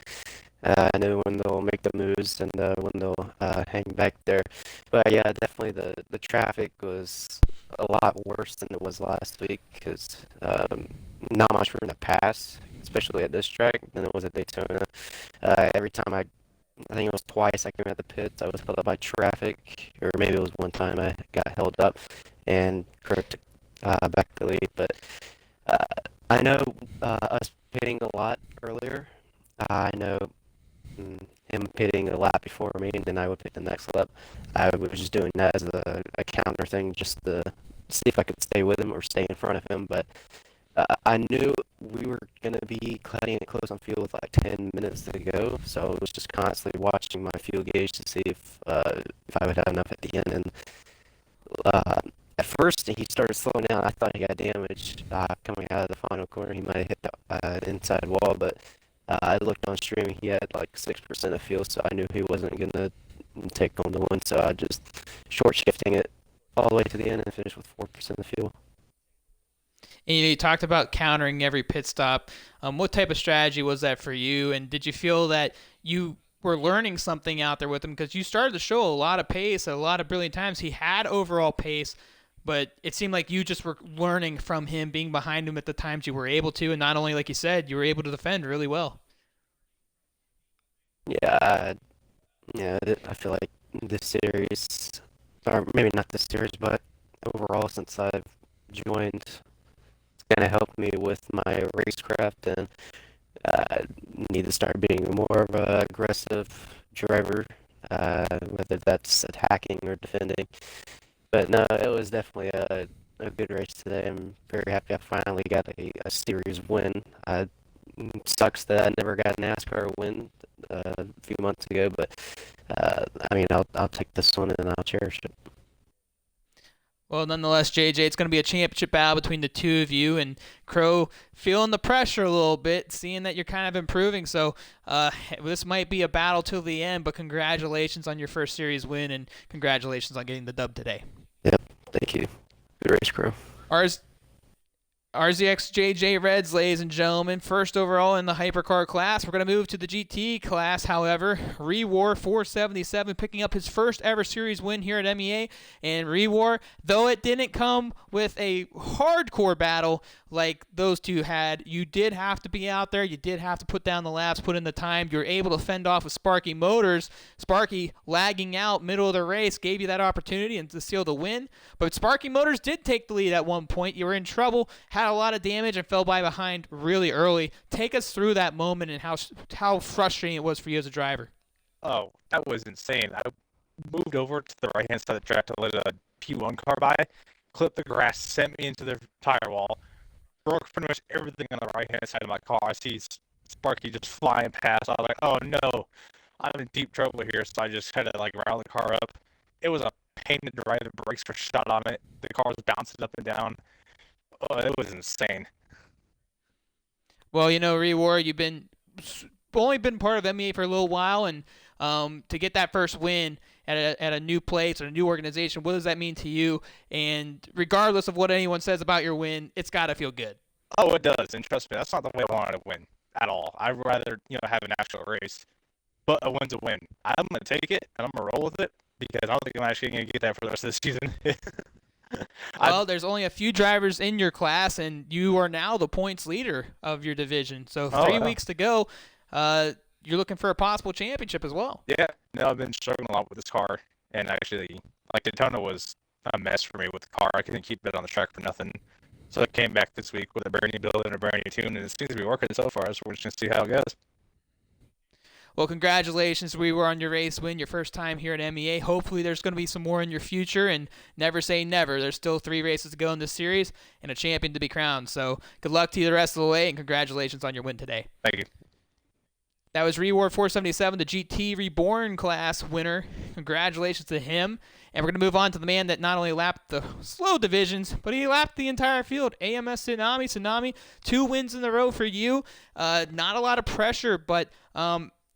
I know when they'll make the moves and when they'll hang back there. But yeah, definitely the traffic was a lot worse than it was last week because not much room to pass, especially at this track, than it was at Daytona. Every time I think it was twice I came at the pits, I was held up by traffic, or maybe it was one time I got held up and correct back the lead. But I know us pitting a lot earlier. I know him pitting a lap before me, and then I would pick the next lap. I was just doing that as a counter thing, just to see if I could stay with him or stay in front of him. But I knew we were going to be cutting it close on fuel with like 10 minutes to go, so I was just constantly watching my fuel gauge to see if I would have enough at the end. And at first, he started slowing down. I thought he got damaged coming out of the final corner. He might have hit the inside wall, but I looked on stream. He had like 6% of fuel, so I knew he wasn't going to take home the win. So I just short shifting it all the way to the end and finished with 4% of fuel. And you talked about countering every pit stop. What type of strategy was that for you? And did you feel that you were learning something out there with him? Because you started to show a lot of pace at a lot of brilliant times. He had overall pace, but it seemed like you just were learning from him, being behind him at the times you were able to. And not only, like you said, you were able to defend really well. Yeah, I feel like this series, or maybe not this series, but overall since I've joined, it's going to help me with my racecraft, and I need to start being more of an aggressive driver, whether that's attacking or defending. But no, it was definitely a good race today. I'm very happy I finally got a series win. It sucks that I never got a NASCAR win a few months ago, but I mean, I'll take this one and I'll cherish it. Well, nonetheless, JJ, it's going to be a championship battle between the two of you, and Crow feeling the pressure a little bit, seeing that you're kind of improving. So this might be a battle till the end, but congratulations on your first series win, and congratulations on getting the dub today. Yep, thank you. Good race, Crow. RZXJJ Reds, ladies and gentlemen, first overall in the hypercar class. We're going to move to the GT class, however. Rewar 477 picking up his first ever series win here at MEA. And Rewar, though it didn't come with a hardcore battle like those two had, you did have to be out there. You did have to put down the laps, put in the time. You were able to fend off with Sparky Motors. Sparky lagging out middle of the race gave you that opportunity and to seal the win. But Sparky Motors did take the lead at one point. You were in trouble, had a lot of damage, and fell by behind really early. Take us through that moment and how frustrating it was for you as a driver. Oh, that was insane. I moved over to the right-hand side of the track to let a P1 car by, clipped the grass, sent me into the tire wall, broke pretty much everything on the right-hand side of my car. I see Sparky just flying past. I was like, oh no, I'm in deep trouble here. So I just had to like round the car up. It was a pain to drive. The brakes were shut on it. The car was bouncing up and down. Oh, it was insane. Well, you know, Rewar, you've only been part of MEA for a little while, and to get that first win at a new place or a new organization, what does that mean to you? And regardless of what anyone says about your win, it's got to feel good. Oh, it does. And trust me, that's not the way I wanted to win at all. I'd rather, have an actual race. But a win's a win. I'm going to take it, and I'm going to roll with it. because I don't think I'm actually going to get that for the rest of the season. Well, there's only a few drivers in your class, and you are now the points leader of your division. So 3 weeks to go. You're looking for a possible championship as well. Yeah, no, I've been struggling a lot with this car, and actually, like Daytona was a mess for me with the car. I couldn't keep it on the track for nothing. So I came back this week with a brand new build and a brand new tune, and it seems to be working so far. So we're just gonna see how it goes. Well, congratulations. We were on your race win, your first time here at MEA. Hopefully there's going to be some more in your future, and never say never. There's still 3 races to go in this series and a champion to be crowned. So good luck to you the rest of the way, and congratulations on your win today. Thank you. That was Reward 477, the GT Reborn class winner. Congratulations to him. And we're going to move on to the man that not only lapped the slow divisions, but he lapped the entire field. AMS Tsunami. Tsunami, 2 wins in a row for you. Not a lot of pressure, but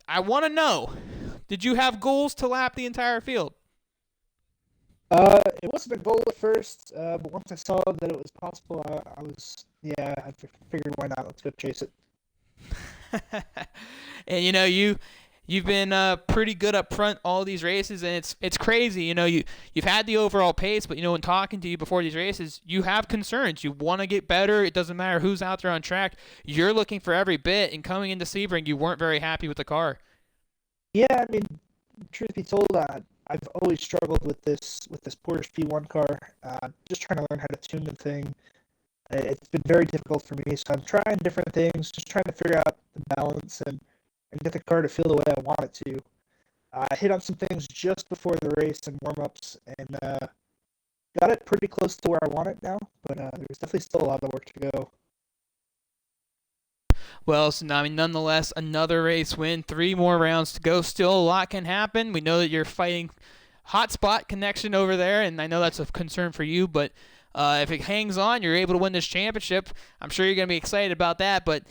I want to know, did you have goals to lap the entire field? It wasn't a goal at first, but once I saw that it was possible, I figured why not? Let's go chase it. And you've been pretty good up front all these races, and it's crazy. You've had the overall pace, but when talking to you before these races, you have concerns. You want to get better. It doesn't matter who's out there on track. You're looking for every bit, and coming into Sebring, you weren't very happy with the car. Yeah, I mean, truth be told, I've always struggled with this Porsche P1 car. Just trying to learn how to tune the thing. It's been very difficult for me, so I'm trying different things, just trying to figure out the balance and get the car to feel the way I want it to. I hit on some things just before the race and warm-ups, and got it pretty close to where I want it now, but there's definitely still a lot of work to go. Well, Tsunami, nonetheless, another race win, 3 more rounds to go. Still a lot can happen. We know that you're fighting hotspot connection over there, and I know that's a concern for you, but if it hangs on, you're able to win this championship. I'm sure you're going to be excited about that, but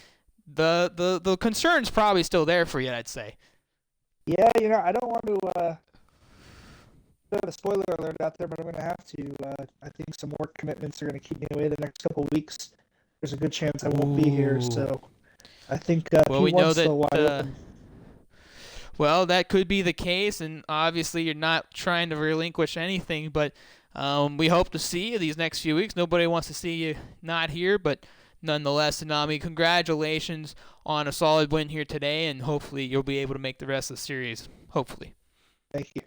the concern's probably still there for you, I'd say. Yeah, I don't want to put a spoiler alert out there, but I'm going to have to. I think some work commitments are going to keep me away the next couple of weeks. There's a good chance I won't be here, so I think well, we know that. open. Well, that could be the case, and obviously you're not trying to relinquish anything, but we hope to see you these next few weeks. Nobody wants to see you not here, but nonetheless, Tsunami, congratulations on a solid win here today, and hopefully you'll be able to make the rest of the series. Hopefully. Thank you.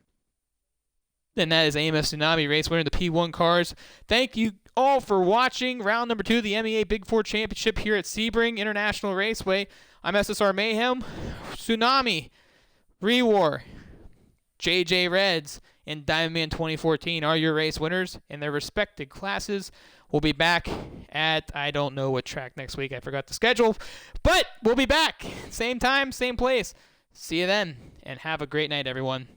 And that is AMS Tsunami, race winner of the P1 cars. Thank you all for watching round number 2 of the MEA Big 4 Championship here at Sebring International Raceway. I'm SSR Mayhem, Tsunami, Rewar, JJ Reds, and Diamond Man 2014 are your race winners in their respective classes. We'll be back at, I don't know what track next week. I forgot the schedule. But we'll be back. Same time, same place. See you then, and have a great night, everyone.